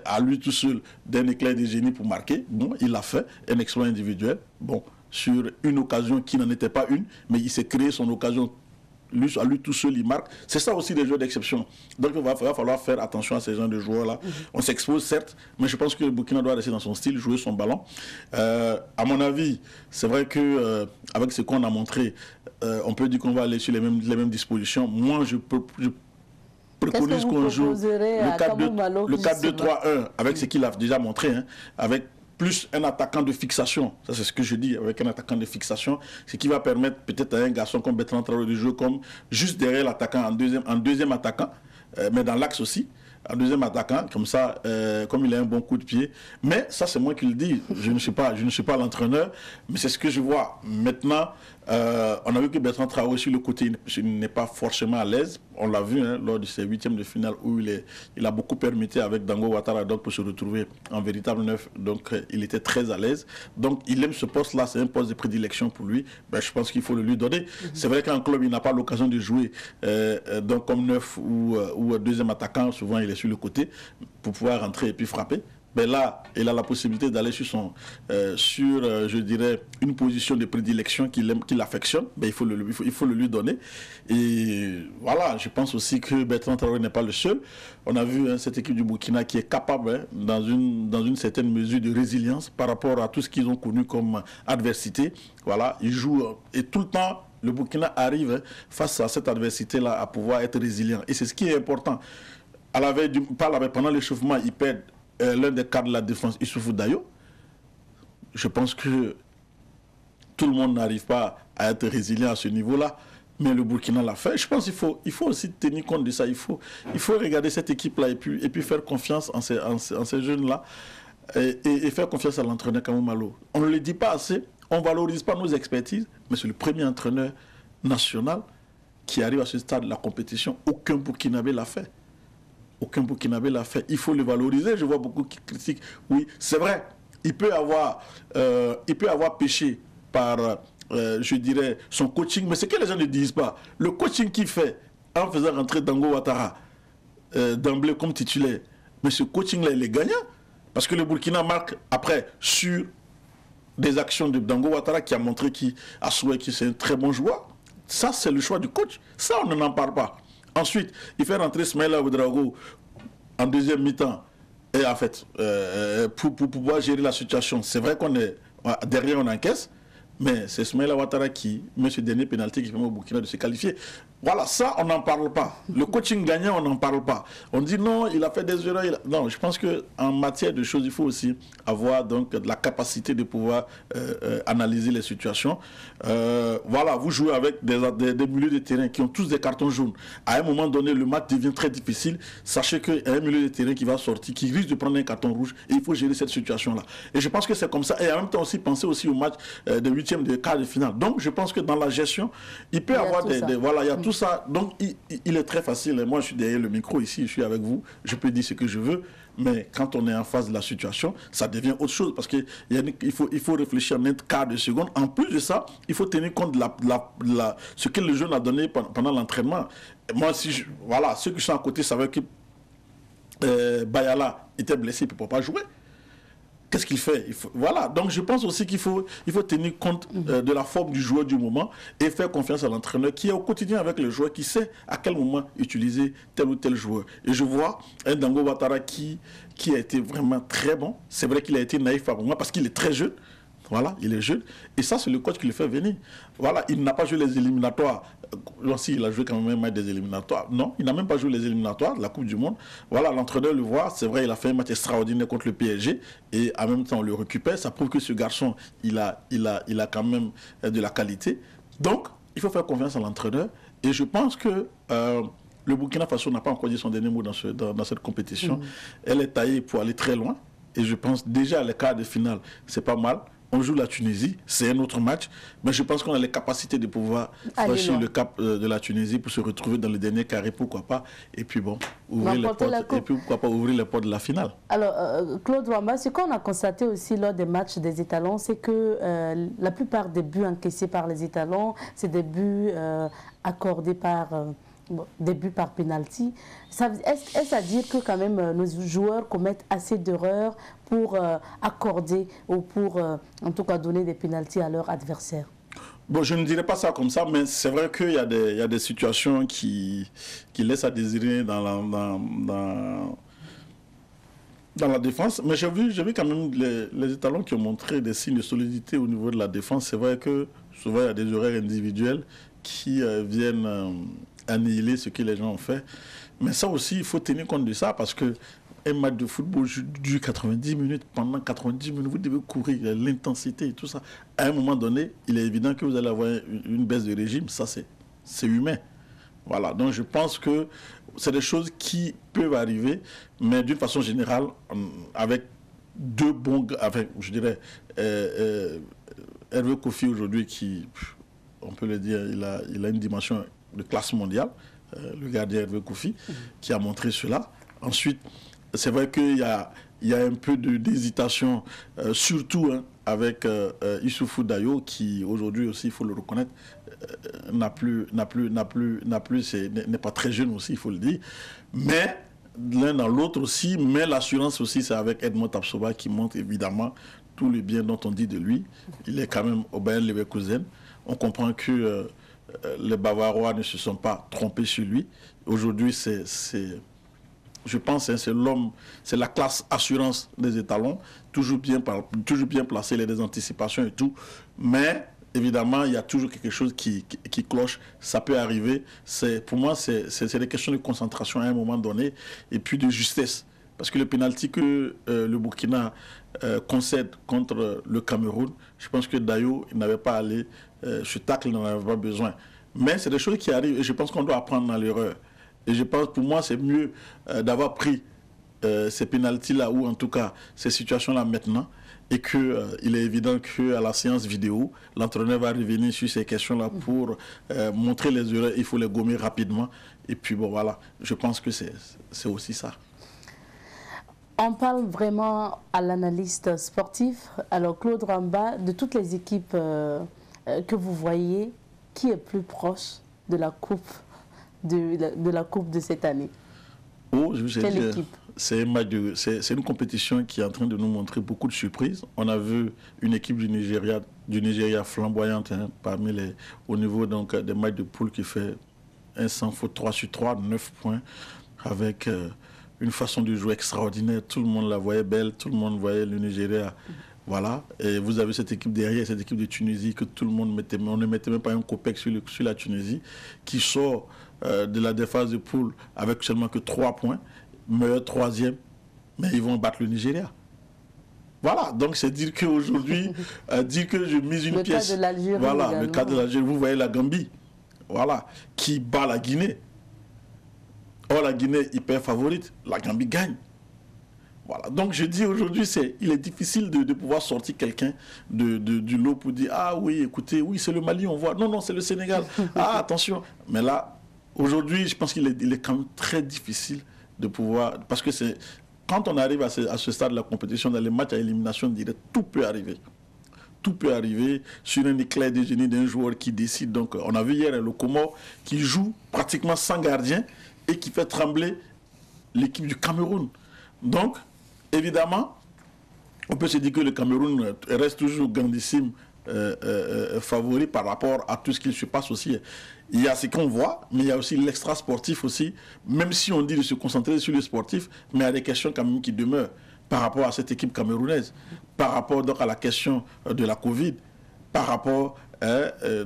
à lui tout seul d'un éclair de génie pour marquer. Bon, il l'a fait, un exploit individuel, bon, sur une occasion qui n'en était pas une, mais il s'est créé son occasion. À lui tout seul, il marque. C'est ça aussi des joueurs d'exception. Donc il va falloir faire attention à ces gens de joueurs-là. On s'expose certes, mais je pense que le Burkina doit rester dans son style, jouer son ballon. À mon avis, c'est vrai que avec ce qu'on a montré, on peut dire qu'on va aller sur les mêmes dispositions. Moi, je préconise qu'on joue le 4-2-3-1 avec ce qu'il a déjà montré, hein, avec plus un attaquant de fixation, ça c'est ce que je dis, avec un attaquant de fixation, ce qui va permettre peut-être à un garçon comme Bertrand Traoré de jouer comme juste derrière l'attaquant, en deuxième attaquant, mais dans l'axe aussi, en deuxième attaquant, comme ça, comme il a un bon coup de pied. Mais ça c'est moi qui le dis, je ne suis pas l'entraîneur, mais c'est ce que je vois. Maintenant, on a vu que Bertrand Traoré sur le côté n'est pas forcément à l'aise. On l'a vu hein, lors de ces huitièmes de finale où il a beaucoup permuté avec Dango Ouattara donc, pour se retrouver en véritable neuf. Donc il était très à l'aise. Donc il aime ce poste-là, c'est un poste de prédilection pour lui. Ben, je pense qu'il faut le lui donner. C'est vrai qu'en club, il n'a pas l'occasion de jouer donc, comme neuf ou deuxième attaquant. Souvent, il est sur le côté pour pouvoir rentrer et puis frapper. Mais là, il a la possibilité d'aller sur je dirais, une position de prédilection qu'il affectionne. Ben, il faut le lui donner. Et voilà, je pense aussi que Bertrand Traoré n'est pas le seul. On a vu hein, cette équipe du Burkina qui est capable, hein, dans une certaine mesure de résilience par rapport à tout ce qu'ils ont connu comme adversité. Voilà, ils jouent et tout le temps, le Burkina arrive hein, face à cette adversité-là à pouvoir être résilient. Et c'est ce qui est important. Pendant l'échauffement, ils perdent l'un des cadres de la défense, Issoufou Dayo. Je pense que tout le monde n'arrive pas à être résilient à ce niveau-là, mais le Burkina l'a fait. Je pense qu'il faut aussi tenir compte de ça. Il faut regarder cette équipe-là et puis faire confiance en ces jeunes-là et faire confiance à l'entraîneur Kamou Malo. On ne le dit pas assez, on ne valorise pas nos expertises, mais c'est le premier entraîneur national qui arrive à ce stade de la compétition. Aucun Burkinabé l'a fait. Aucun Burkinabé l'a fait. Il faut le valoriser. Je vois beaucoup qui critiquent. Oui, c'est vrai. Il peut avoir péché par, je dirais, son coaching. Mais ce que les gens ne disent pas, le coaching qu'il fait en faisant rentrer Dango Ouattara d'emblée comme titulaire, mais ce coaching-là, il est gagnant. Parce que le Burkina marque après sur des actions de Dango Ouattara qui a montré qu'il a souhaité que c'est un très bon joueur. Ça, c'est le choix du coach. Ça, on n'en parle pas. Ensuite, il fait rentrer Smaïla Ouedraogo en deuxième mi-temps. Et en fait, pour pouvoir gérer la situation, c'est vrai qu'on est derrière, on encaisse, mais c'est Smaïla Ouattara qui met ce dernier pénalty qui permet au Burkina de se qualifier. Voilà, ça, on n'en parle pas. Le coaching gagnant, on n'en parle pas. On dit non, il a fait des erreurs. Non, je pense qu'en matière de choses, il faut aussi avoir donc, de la capacité de pouvoir analyser les situations. Voilà, vous jouez avec des milieux de terrain qui ont tous des cartons jaunes. À un moment donné, le match devient très difficile. Sachez qu'il y a un milieu de terrain qui va sortir, qui risque de prendre un carton rouge et il faut gérer cette situation-là. Et je pense que c'est comme ça. Et en même temps aussi, penser aussi au match de huitième, de quart de finale. Donc, je pense que dans la gestion, il peut y avoir voilà, il y a tout ça. Donc, il est très facile. Et moi, je suis derrière le micro ici, je suis avec vous. Je peux dire ce que je veux. Mais quand on est en face de la situation, ça devient autre chose. Parce qu'il faut réfléchir en un quart de seconde. En plus de ça, il faut tenir compte de ce que le jeune a donné pendant l'entraînement. Moi, voilà, ceux qui sont à côté savaient que Bayala était blessé, il ne peut pas jouer. Qu'est-ce qu'il fait? Voilà, donc je pense aussi qu'il faut tenir compte de la forme du joueur du moment et faire confiance à l'entraîneur qui est au quotidien avec le joueur, qui sait à quel moment utiliser tel ou tel joueur. Et je vois un Dango Ouattara qui a été vraiment très bon. C'est vrai qu'il a été naïf par moi parce qu'il est très jeune. Voilà, il est jeune. Et ça, c'est le coach qui le fait venir. Voilà, il n'a pas joué les éliminatoires. Si, il a joué quand même des éliminatoires. Non, il n'a même pas joué les éliminatoires de la Coupe du Monde. Voilà, l'entraîneur le voit. C'est vrai, il a fait un match extraordinaire contre le PSG. Et en même temps, on le récupère. Ça prouve que ce garçon, il a quand même de la qualité. Donc, il faut faire confiance à l'entraîneur. Et je pense que le Burkina Faso n'a pas encore dit son dernier mot dans cette compétition. Elle est taillée pour aller très loin. Et je pense déjà les quarts de finale, c'est pas mal. On joue la Tunisie, c'est un autre match, mais je pense qu'on a les capacités de pouvoir franchir le cap de la Tunisie pour se retrouver dans le dernier carré, pourquoi pas, et puis bon, ouvrir les portes, et puis pourquoi pas ouvrir les portes de la finale. Alors, Claude Wamba, ce qu'on a constaté aussi lors des matchs des étalons, c'est que la plupart des buts encaissés par les étalons, c'est des buts accordés par... des buts par penalty. Est-ce à dire que quand même nos joueurs commettent assez d'erreurs pour accorder ou pour en tout cas donner des penalties à leur adversaire? Bon, je ne dirais pas ça comme ça, mais c'est vrai qu'il y a des situations qui laissent à désirer dans la défense. Mais j'ai vu quand même les étalons qui ont montré des signes de solidité au niveau de la défense. C'est vrai que souvent il y a des erreurs individuelles qui viennent annihiler ce que les gens ont fait. Mais ça aussi, il faut tenir compte de ça parce que un match de football dure 90 minutes. Pendant 90 minutes, vous devez courir, l'intensité et tout ça. À un moment donné, il est évident que vous allez avoir une baisse de régime. Ça, c'est humain. Voilà. Donc, je pense que c'est des choses qui peuvent arriver, mais d'une façon générale, avec deux bons... Avec, je dirais, Hervé Kofi aujourd'hui qui, on peut le dire, il a une dimension de classe mondiale, le gardien Hervé Kofi, qui a montré cela. Ensuite, c'est vrai qu'il y a un peu d'hésitation, surtout avec Issoufou Dayo, qui aujourd'hui aussi, il faut le reconnaître, n'est pas très jeune aussi, il faut le dire. Mais l'un dans l'autre aussi, mais l'assurance aussi, c'est avec Edmond Tapsoba qui montre évidemment tout le bien dont on dit de lui. Il est quand même au Bayer Leverkusen. On comprend que les Bavarois ne se sont pas trompés sur lui. Aujourd'hui, je pense que c'est l'homme, c'est la classe assurance des étalons, toujours bien placé, les anticipations et tout. Mais évidemment, il y a toujours quelque chose qui cloche. Ça peut arriver. Pour moi, c'est des questions de concentration à un moment donné et puis de justesse. Parce que le pénalty que le Burkina concède contre le Cameroun, je pense que Dayo n'avait pas allé, ce tacle n'en avait pas besoin. Mais c'est des choses qui arrivent et je pense qu'on doit apprendre dans l'erreur. Et je pense, pour moi, c'est mieux d'avoir pris ces pénaltys-là ou en tout cas ces situations-là maintenant et qu'il est évident qu'à la séance vidéo, l'entraîneur va revenir sur ces questions-là pour montrer les erreurs. Il faut les gommer rapidement. Et puis bon, voilà, je pense que c'est aussi ça. On parle vraiment à l'analyste sportif. Alors Claude Wamba, de toutes les équipes que vous voyez, qui est plus proche de la coupe de la coupe de cette année? Quelle équipe? C'est une compétition qui est en train de nous montrer beaucoup de surprises. On a vu une équipe du Nigeria flamboyante au niveau donc, des matchs de poule qui fait un sans faute 3/3, 9 points, avec une façon de jouer extraordinaire. Tout le monde la voyait belle, tout le monde voyait le Nigeria. Voilà, et vous avez cette équipe derrière, cette équipe de Tunisie que tout le monde mettait, on ne mettait même pas un copec sur la Tunisie, qui sort de la phase de poule avec seulement que 3 points, meilleur troisième, mais ils vont battre le Nigeria. Voilà, donc c'est dire qu'aujourd'hui, dire que je mise une pièce. Le cas de l'Algérie. Voilà, également. Le cas de l'Algérie, vous voyez la Gambie, voilà, qui bat la Guinée. Or, la Guinée hyper favorite, la Gambie gagne. Voilà. Donc je dis aujourd'hui, il est difficile de pouvoir sortir quelqu'un du lot pour dire « Ah oui, écoutez, oui c'est le Mali, on voit. Non, c'est le Sénégal. Ah attention ». Mais là, aujourd'hui, je pense qu'il est quand même très difficile de pouvoir... Parce que quand on arrive à ce stade de la compétition, dans les matchs à élimination directe, tout peut arriver. Tout peut arriver sur un éclair de génie d'un joueur qui décide. Donc, on a vu hier le Comore qui joue pratiquement sans gardien et qui fait trembler l'équipe du Cameroun. Donc, évidemment, on peut se dire que le Cameroun reste toujours grandissime favori par rapport à tout ce qui se passe aussi. Il y a ce qu'on voit, mais il y a aussi l'extra sportif aussi. Même si on dit de se concentrer sur le sportif, mais il y a des questions quand même qui demeurent par rapport à cette équipe camerounaise, par rapport donc à la question de la Covid, par rapport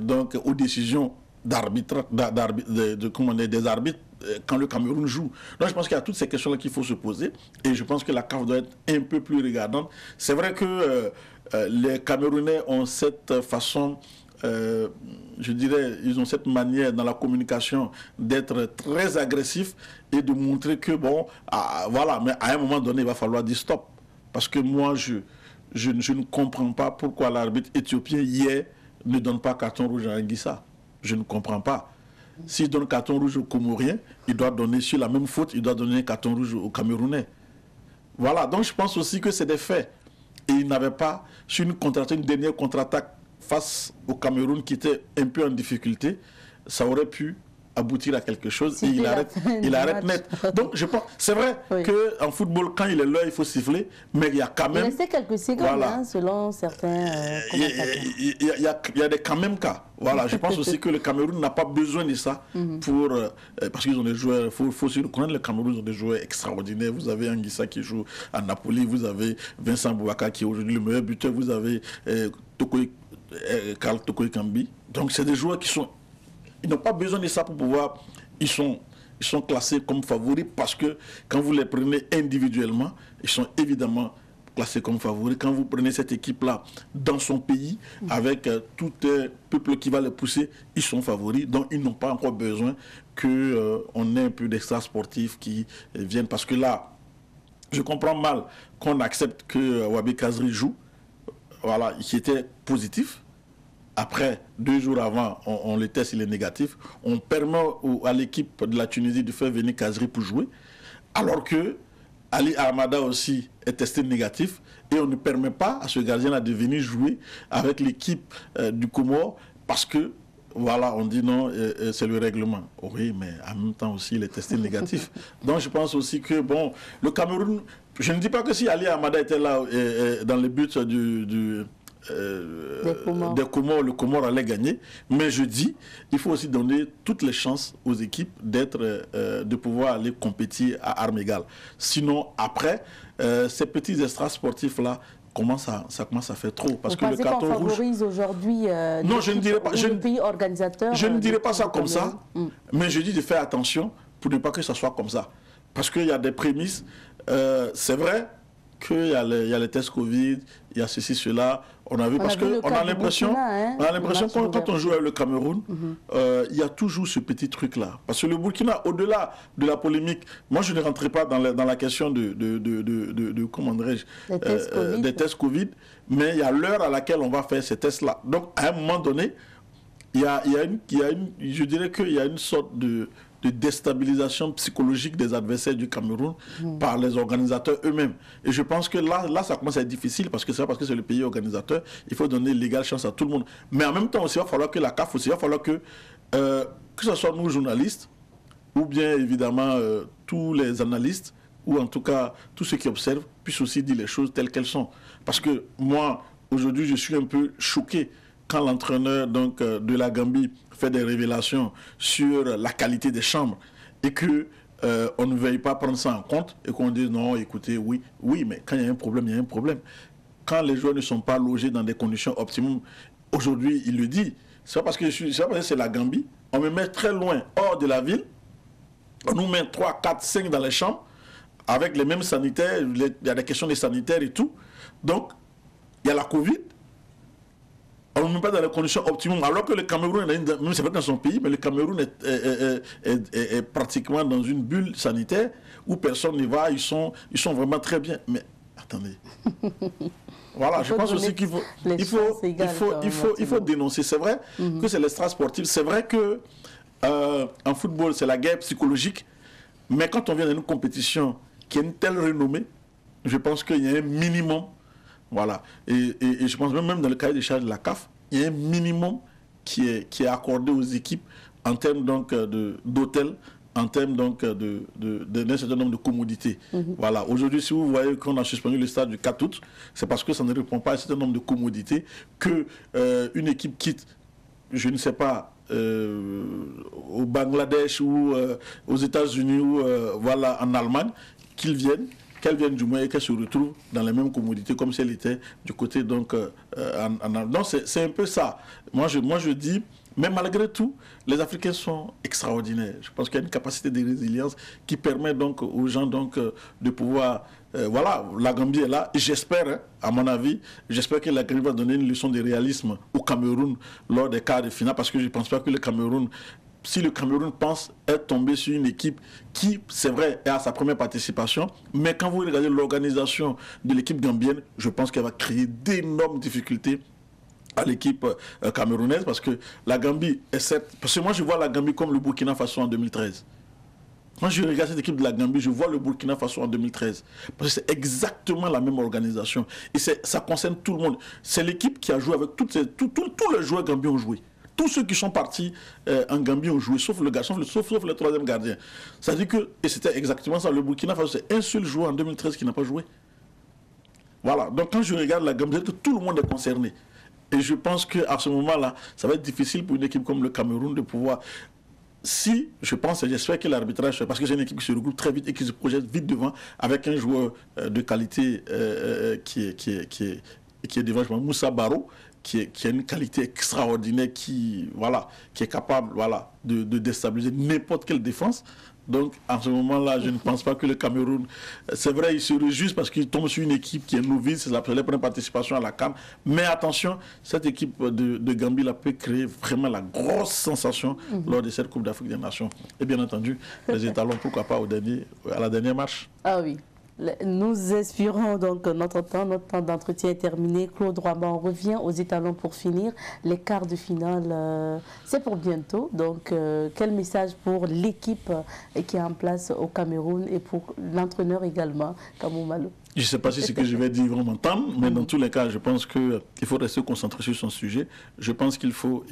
donc aux décisions d'arbitre, des arbitres quand le Cameroun joue. Donc je pense qu'il y a toutes ces questions-là qu'il faut se poser et je pense que la CAF doit être un peu plus regardante. C'est vrai que les Camerounais ont cette façon, je dirais, ils ont cette manière dans la communication d'être très agressifs et de montrer que bon, voilà, mais à un moment donné, il va falloir dire stop. Parce que moi, je ne comprends pas pourquoi l'arbitre éthiopien hier ne donne pas carton rouge à Anguissa. Je ne comprends pas. S'il donne carton rouge aux Comoriens, il doit donner, sur la même faute, il doit donner un carton rouge aux Camerounais. Voilà, donc je pense aussi que c'est des faits. Et il n'avait pas, sur une dernière contre-attaque face au Cameroun qui était un peu en difficulté, ça aurait pu aboutir à quelque chose et il arrête net. Donc je pense, c'est vrai qu'en football, quand il est là, il faut siffler, mais il y a quand même... Il restait quelques secondes, voilà, selon certains commentateurs. Il y a des quand même cas. Voilà, je pense aussi que le Cameroun n'a pas besoin de ça pour... parce qu'ils ont des joueurs, il faut aussi reconnaître, le Cameroun ont des joueurs extraordinaires. Vous avez Anguissa qui joue à Napoli, vous avez Vincent Boubacar qui est aujourd'hui le meilleur buteur, vous avez Karl Tokoy Kambi. Donc c'est des joueurs qui sont... Ils n'ont pas besoin de ça pour pouvoir... Ils sont classés comme favoris parce que quand vous les prenez individuellement, ils sont évidemment classés comme favoris. Quand vous prenez cette équipe-là dans son pays, avec tout un peuple qui va les pousser, ils sont favoris. Donc ils n'ont pas encore besoin qu'on ait un peu d'extra sportifs qui viennent. Parce que là, je comprends mal qu'on accepte que Wahbi Kazri joue, voilà, qui était positif. Après, 2 jours avant, on le teste, il est négatif. On permet à l'équipe de la Tunisie de faire venir Kazri pour jouer. Alors que Ali Ahmada aussi est testé négatif. Et on ne permet pas à ce gardien-là de venir jouer avec l'équipe du Comore parce que, voilà, on dit non, c'est le règlement. Oui, mais en même temps aussi, il est testé négatif. Donc je pense aussi que, bon, le Cameroun, je ne dis pas que si Ali Ahmada était là dans le but des Comores, le Comore allait gagner, mais je dis il faut aussi donner toutes les chances aux équipes de pouvoir aller compétir à armes égales. Sinon après ces petits extras sportifs là ça commence à faire trop parce que le carton rouge favorise aujourd'hui non, je ne dirais pas, le pays organisateur. Je ne dirais pas ça comme ça, mais je dis de faire attention pour ne pas que ça soit comme ça, parce qu'il y a des prémices. C'est vrai qu'il y a les tests Covid, il y a ceci, cela. On a vu, parce qu'on a l'impression, quand on joue avec le Cameroun, il y a toujours ce petit truc-là. Parce que le Burkina, au-delà de la polémique, moi je ne rentrerai pas dans la question comment dirais-je, des tests Covid, mais il y a l'heure à laquelle on va faire ces tests-là. Donc à un moment donné, je dirais qu'il y a une sorte de déstabilisation psychologique des adversaires du Cameroun par les organisateurs eux-mêmes. Et je pense que là, ça commence à être difficile parce que c'est le pays organisateur. Il faut donner l'égale chance à tout le monde. Mais en même temps aussi, il va falloir que la CAF aussi, il va falloir que ce soit nous journalistes ou bien évidemment tous les analystes ou en tout cas tous ceux qui observent puissent aussi dire les choses telles qu'elles sont. Parce que moi, aujourd'hui, je suis un peu choqué quand l'entraîneur de la Gambie fait des révélations sur la qualité des chambres et que on ne veuille pas prendre ça en compte et qu'on dise non, écoutez, oui, mais quand il y a un problème, il y a un problème. Quand les joueurs ne sont pas logés dans des conditions optimales, aujourd'hui, il le dit, c'est pas parce que c'est la Gambie, on me met très loin, hors de la ville, on nous met 3, 4, 5 dans les chambres, avec les mêmes sanitaires, il y a des questions des sanitaires et tout. Donc, il y a la Covid, on ne met pas dans les conditions optimales, alors que le Cameroun, même c'est pas dans son pays, mais le Cameroun est pratiquement dans une bulle sanitaire où personne n'y va, ils sont vraiment très bien. Mais attendez. Voilà, je pense aussi qu'il faut dénoncer. C'est vrai que c'est l'extra sportif. C'est vrai que en football, c'est la guerre psychologique. Mais quand on vient dans une compétition qui a une telle renommée, je pense qu'il y a un minimum, voilà. Et je pense même dans le cahier des charges de la CAF, il y a un minimum qui est accordé aux équipes en termes donc d'hôtels, en termes donc d'un certain nombre de commodités. Voilà. Aujourd'hui, si vous voyez qu'on a suspendu le stade du 4 août, c'est parce que ça ne répond pas à un certain nombre de commodités que une équipe quitte, je ne sais pas, au Bangladesh ou aux États-Unis ou voilà, en Allemagne, qu'elle vienne du moins et qu'elle se retrouve dans les mêmes commodités comme si elle était du côté donc en Allemagne. Donc c'est un peu ça. Moi je dis, mais malgré tout, les Africains sont extraordinaires. Je pense qu'il y a une capacité de résilience qui permet donc aux gens donc de pouvoir... voilà, la Gambie est là. Et j'espère, hein, à mon avis, j'espère que la Gambie va donner une leçon de réalisme au Cameroun lors des quarts de finale, parce que je ne pense pas que le Cameroun... Si le Cameroun pense être tombé sur une équipe qui, c'est vrai, est à sa première participation, mais quand vous regardez l'organisation de l'équipe gambienne, je pense qu'elle va créer d'énormes difficultés à l'équipe camerounaise, parce que la Gambie est certes... Parce que moi, je vois la Gambie comme le Burkina Faso en 2013. Quand je regarde cette équipe de la Gambie, je vois le Burkina Faso en 2013. Parce que c'est exactement la même organisation. Et ça concerne tout le monde. C'est l'équipe qui a joué avec tous les joueurs gambiens ont joué. Tous ceux qui sont partis en Gambie ont joué, sauf le garçon, sauf le troisième gardien. Ça veut dire que, et c'était exactement ça, le Burkina Faso, c'est un seul joueur en 2013 qui n'a pas joué. Voilà, donc quand je regarde la Gambie, tout le monde est concerné. Et je pense qu'à ce moment-là, ça va être difficile pour une équipe comme le Cameroun de pouvoir... Si, je pense et j'espère que l'arbitrage, parce que c'est une équipe qui se regroupe très vite et qui se projette vite devant, avec un joueur de qualité qui est devant, je pense, Moussa Baro, qui a une qualité extraordinaire, qui est capable de déstabiliser n'importe quelle défense. Donc, en ce moment-là, je ne pense pas que le Cameroun... C'est vrai, il se réjouit parce qu'il tombe sur une équipe qui est novice, c'est la première participation à la CAN. Mais attention, cette équipe de Gambie là, peut créer vraiment la grosse sensation lors de cette Coupe d'Afrique des Nations. Et bien entendu, les étalons, pourquoi pas à la dernière marche. Ah oui. Nous espérons donc notre temps d'entretien est terminé. Claude Roiman, on revient aux étalons pour finir. Les quarts de finale, c'est pour bientôt. Donc, quel message pour l'équipe qui est en place au Cameroun et pour l'entraîneur également, Kamou Malo? Je ne sais pas si ce que je vais dire vont m'entendre, mais dans tous les cas, je pense qu'il faut rester concentré sur son sujet. Je pense qu'il faut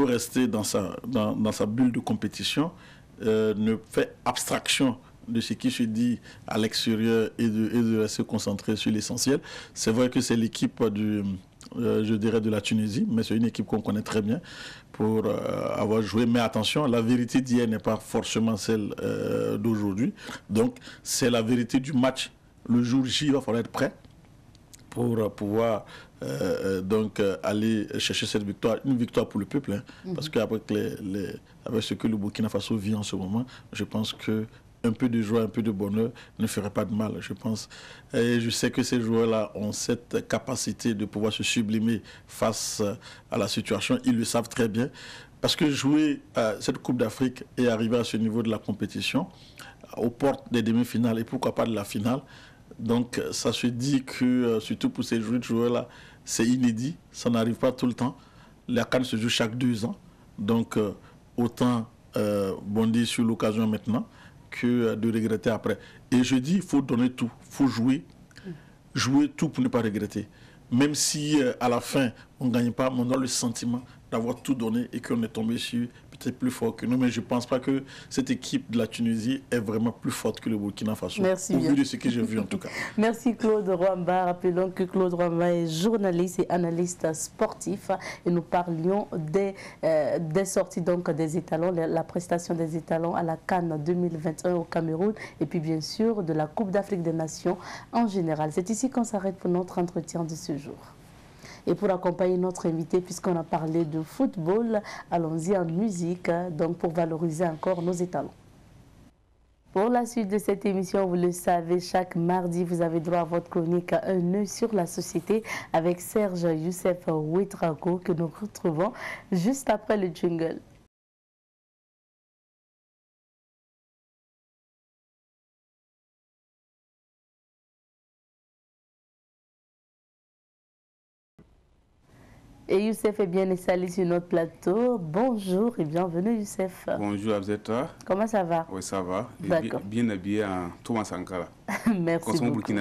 rester dans sa bulle de compétition, ne faire abstraction de ce qui se dit à l'extérieur et de rester concentré sur l'essentiel. C'est vrai que c'est l'équipe je dirais de la Tunisie, mais c'est une équipe qu'on connaît très bien pour avoir joué. Mais attention, la vérité d'hier n'est pas forcément celle d'aujourd'hui. Donc, c'est la vérité du match. Le jour J, il va falloir être prêt pour pouvoir donc aller chercher cette victoire, une victoire pour le peuple, hein, parce qu'avec avec ce que le Burkina Faso vit en ce moment, je pense que un peu de joie, un peu de bonheur ne ferait pas de mal, je pense. Et je sais que ces joueurs-là ont cette capacité de pouvoir se sublimer face à la situation. Ils le savent très bien. Parce que jouer cette Coupe d'Afrique et arriver à ce niveau de la compétition, aux portes des demi-finales et pourquoi pas de la finale, donc ça se dit que, surtout pour ces joueurs-là, c'est inédit. Ça n'arrive pas tout le temps. La CAN se joue chaque 2 ans. Donc autant bondir sur l'occasion maintenant que de regretter après. Et je dis, il faut donner tout, il faut jouer tout pour ne pas regretter. Même si à la fin, on ne gagne pas, mais on a le sentiment d'avoir tout donné et qu'on est tombé sur peut-être plus fort que nous. Mais je ne pense pas que cette équipe de la Tunisie est vraiment plus forte que le Burkina Faso. Merci au vu de ce que j'ai vu en tout cas. Merci Claude Roamba. Rappelons que Claude Roamba est journaliste et analyste sportif. Et nous parlions des sorties donc des étalons, la prestation des étalons à la CAN 2021 au Cameroun. Et puis bien sûr de la Coupe d'Afrique des Nations en général. C'est ici qu'on s'arrête pour notre entretien de ce jour. Et pour accompagner notre invité, puisqu'on a parlé de football, allons-y en musique, donc pour valoriser encore nos étalons. Pour la suite de cette émission, vous le savez, chaque mardi, vous avez droit à votre chronique Un œil sur la société avec Serge Youssef Ouedraogo que nous retrouvons juste après le jingle. Et Youssef est bien installé sur notre plateau. Bonjour et bienvenue Youssef. Bonjour Abzeta. Comment ça va? Oui, ça va. D'accord. Bien habillé en Thomas Sankara. Merci beaucoup.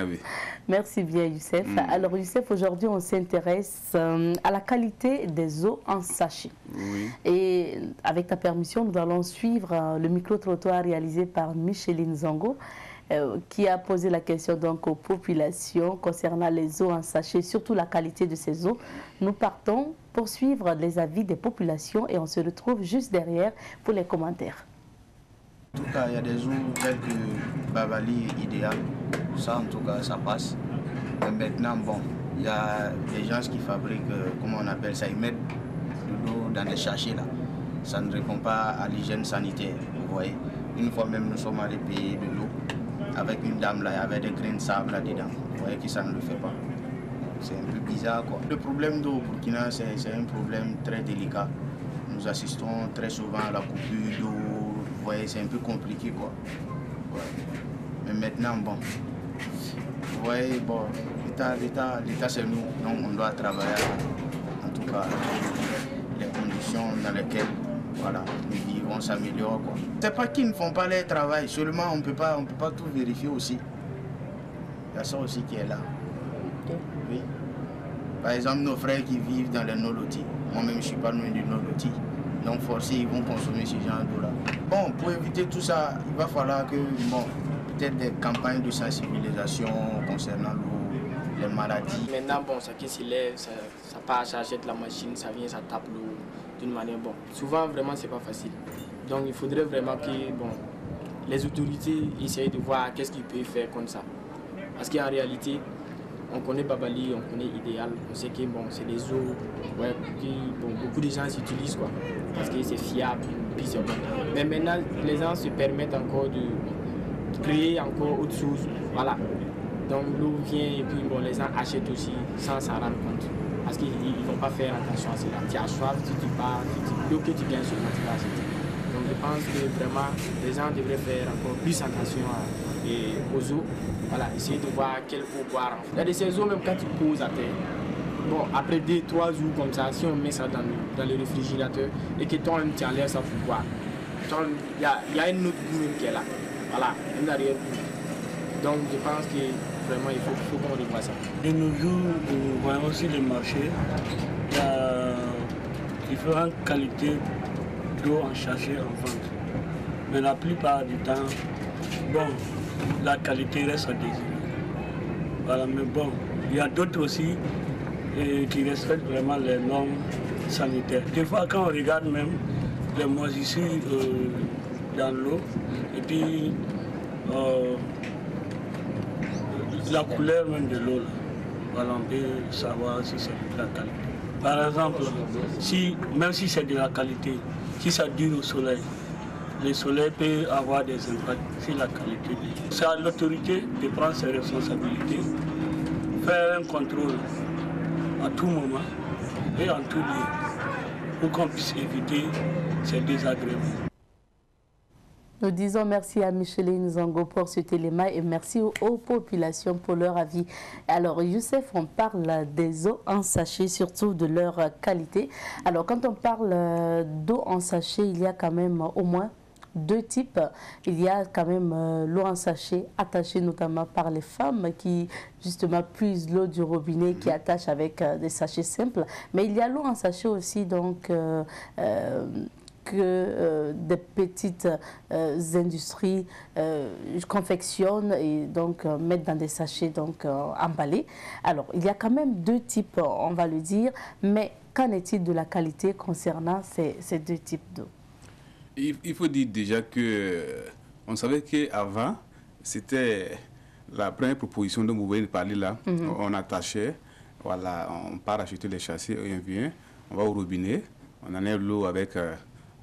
Merci bien Youssef. Alors Youssef, aujourd'hui on s'intéresse à la qualité des eaux en sachet. Oui. Et avec ta permission, nous allons suivre le micro-trottoir réalisé par Micheline Zango, qui a posé la question donc aux populations concernant les eaux en sachet, surtout la qualité de ces eaux. Nous partons pour suivre les avis des populations et on se retrouve juste derrière pour les commentaires. En tout cas, il y a des eaux telles que Babali et Idéal. Ça, en tout cas, ça passe. Mais maintenant, bon, il y a des gens qui fabriquent, comment on appelle ça, ils mettent de l'eau dans des sachets là. Ça ne répond pas à l'hygiène sanitaire, vous voyez. Une fois même, nous sommes allés payer de l'eau avec une dame là, il y avait des grains de sable là-dedans. Vous voyez que ça ne le fait pas. C'est un peu bizarre quoi. Le problème d'eau au Burkina, c'est un problème très délicat. Nous assistons très souvent à la coupure d'eau. Vous voyez, c'est un peu compliqué quoi. Ouais. Mais maintenant, bon, vous voyez, bon, l'État c'est nous, donc on doit travailler en tout cas les conditions dans lesquelles voilà, nous vivons s'améliorent quoi. C'est pas qu'ils ne font pas leur travail, seulement on peut pas tout vérifier aussi. Il y a ça aussi qui est là. Oui. Par exemple, nos frères qui vivent dans les no-lotis, moi-même je ne suis pas loin du no-loti, donc forcément ils vont consommer ce genre d'eau là. Bon, pour éviter tout ça, il va falloir que, bon, peut-être des campagnes de sensibilisation concernant l'eau, les maladies. Maintenant, bon, ça qui se lève, ça part, ça achète la machine, ça vient, ça tape l'eau d'une manière, bon. Souvent, vraiment, c'est pas facile. Donc, il faudrait vraiment que, bon, les autorités essayent de voir qu'est-ce qu'ils peuvent faire comme ça. Parce qu'en réalité, on connaît Babali, on connaît Idéal, on sait que, bon, c'est des eaux, ouais, que, bon, beaucoup de gens s'utilisent, quoi. Parce que c'est fiable, puis c'est bon. Mais maintenant, les gens se permettent encore de créer encore autre chose, voilà. Donc l'eau vient et puis bon, les gens achètent aussi sans s'en rendre compte. Parce qu'ils ne vont pas faire attention à cela. Tu as soif, tu pars, l'eau que tu gagnes seulement, tu vas acheter. Donc je pense que vraiment, les gens devraient faire encore plus attention aux eaux. Voilà, essayer de voir quelle eau boire. Il y a de ces eaux, même quand tu poses à terre. Bon, après 2-3 jours comme ça, si on met ça dans le réfrigérateur et que toi, tu enlèves ça pour boire, il y a une autre goût qui est là. Voilà, une arrière-goût. Donc je pense que vraiment il faut qu'on revoie ça. De nos jours, nous voyons aussi les marchés. Il y a différentes qualités d'eau en sachet en vente. Mais la plupart du temps, bon, la qualité reste à désirer. Voilà, mais bon, il y a d'autres aussi qui respectent vraiment les normes sanitaires. Des fois, quand on regarde même les moisissures dans l'eau, et puis la couleur même de l'eau, voilà, on peut savoir si c'est de la qualité. Par exemple, même si c'est de la qualité, si ça dure au soleil, le soleil peut avoir des impacts sur la qualité. C'est à l'autorité de prendre ses responsabilités, faire un contrôle à tout moment et en tout lieu pour qu'on puisse éviter ces désagréments. Nous disons merci à Micheline Zango pour cet élément et merci aux populations pour leur avis. Alors Youssef, on parle des eaux en sachet, surtout de leur qualité. Alors quand on parle d'eau en sachet, il y a quand même au moins deux types. Il y a quand même l'eau en sachet attachée notamment par les femmes qui justement puisent l'eau du robinet, qui attachent avec des sachets simples. Mais il y a l'eau en sachet aussi donc que des petites industries confectionnent et donc mettent dans des sachets donc emballés. Alors il y a quand même deux types, on va le dire, mais qu'en est-il de la qualité concernant ces deux types d'eau? Il faut dire déjà que on savait qu'avant, c'était la première proposition dont vous voyez parler là. On attachait, voilà, on part acheter les châssis et on vient, on va au robinet, on enlève l'eau avec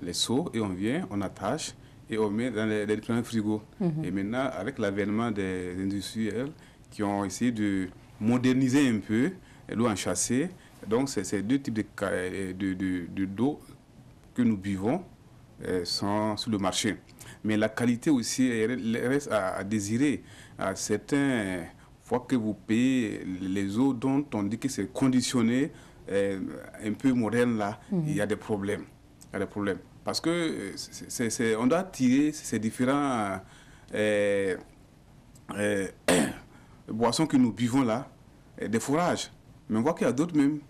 les seaux et on vient, on attache et on met dans les différents frigos. Et maintenant, avec l'avènement des industriels qui ont essayé de moderniser un peu l'eau en châssis, donc c'est deux types d'eau que nous buvons sont sur le marché. Mais la qualité aussi reste à désirer. À certaines fois que vous payez les eaux dont on dit que c'est conditionné un peu modernes là, il y a des problèmes. Il y a des problèmes. Parce que on doit tirer ces différents boissons que nous buvons là, des fourrages. Mais on voit qu'il y a d'autres même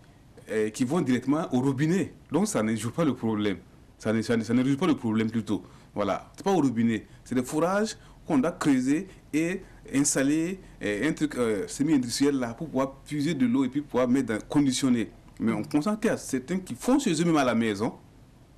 qui vont directement au robinet. Donc ça ne résout pas le problème. Ça ne résout pas le problème plutôt. Voilà, c'est pas au robinet. C'est des fourrages qu'on doit creuser et installer un truc semi-industriel là pour pouvoir puiser de l'eau et puis pouvoir conditionner. Mais on constate qu'il y a certains qui font chez eux même à la maison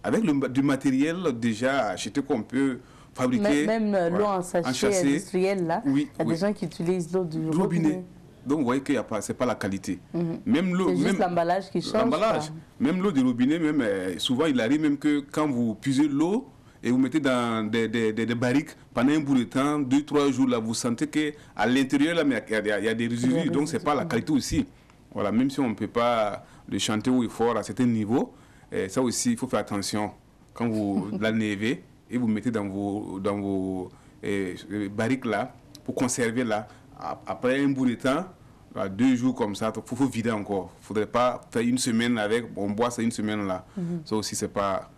avec du matériel déjà acheté qu'on peut fabriquer. Même l'eau en sachet industriel là, il y a des gens qui utilisent l'eau du robinet. Donc vous voyez que c'est pas la qualité. Même l'eau, c'est juste l'emballage qui change. Même l'eau du robinet, même souvent il arrive même que quand vous puisez l'eau et vous mettez dans des barriques pendant un bout de temps, 2-3 jours là, vous sentez que à l'intérieur là, il y a des résidus. Donc c'est pas la qualité aussi. Voilà, même si on ne peut pas le chanter haut et fort à certains niveaux, ça aussi il faut faire attention quand vous la névez et vous mettez dans vos barriques là pour conserver là. Après un bout de temps, 2 jours comme ça, il faut vider encore. Il ne faudrait pas faire une semaine avec, on boit ça une semaine là. Ça aussi, c'est pas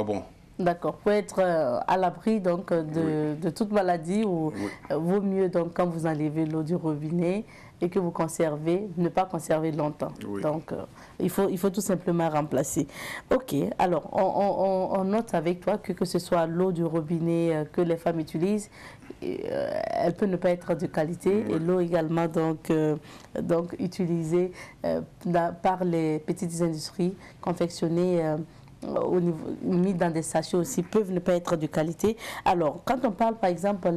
bon. D'accord. Pour être à l'abri donc de toute maladie, vaut mieux donc quand vous enlevez l'eau du robinet et que vous conservez, ne pas conserver longtemps. Donc il faut tout simplement remplacer. Ok. Alors on note avec toi que ce soit l'eau du robinet que les femmes utilisent, elle peut ne pas être de qualité et l'eau également donc utilisée par les petites industries confectionnées mis dans des sachets aussi peuvent ne pas être de qualité. Alors, quand on parle par exemple,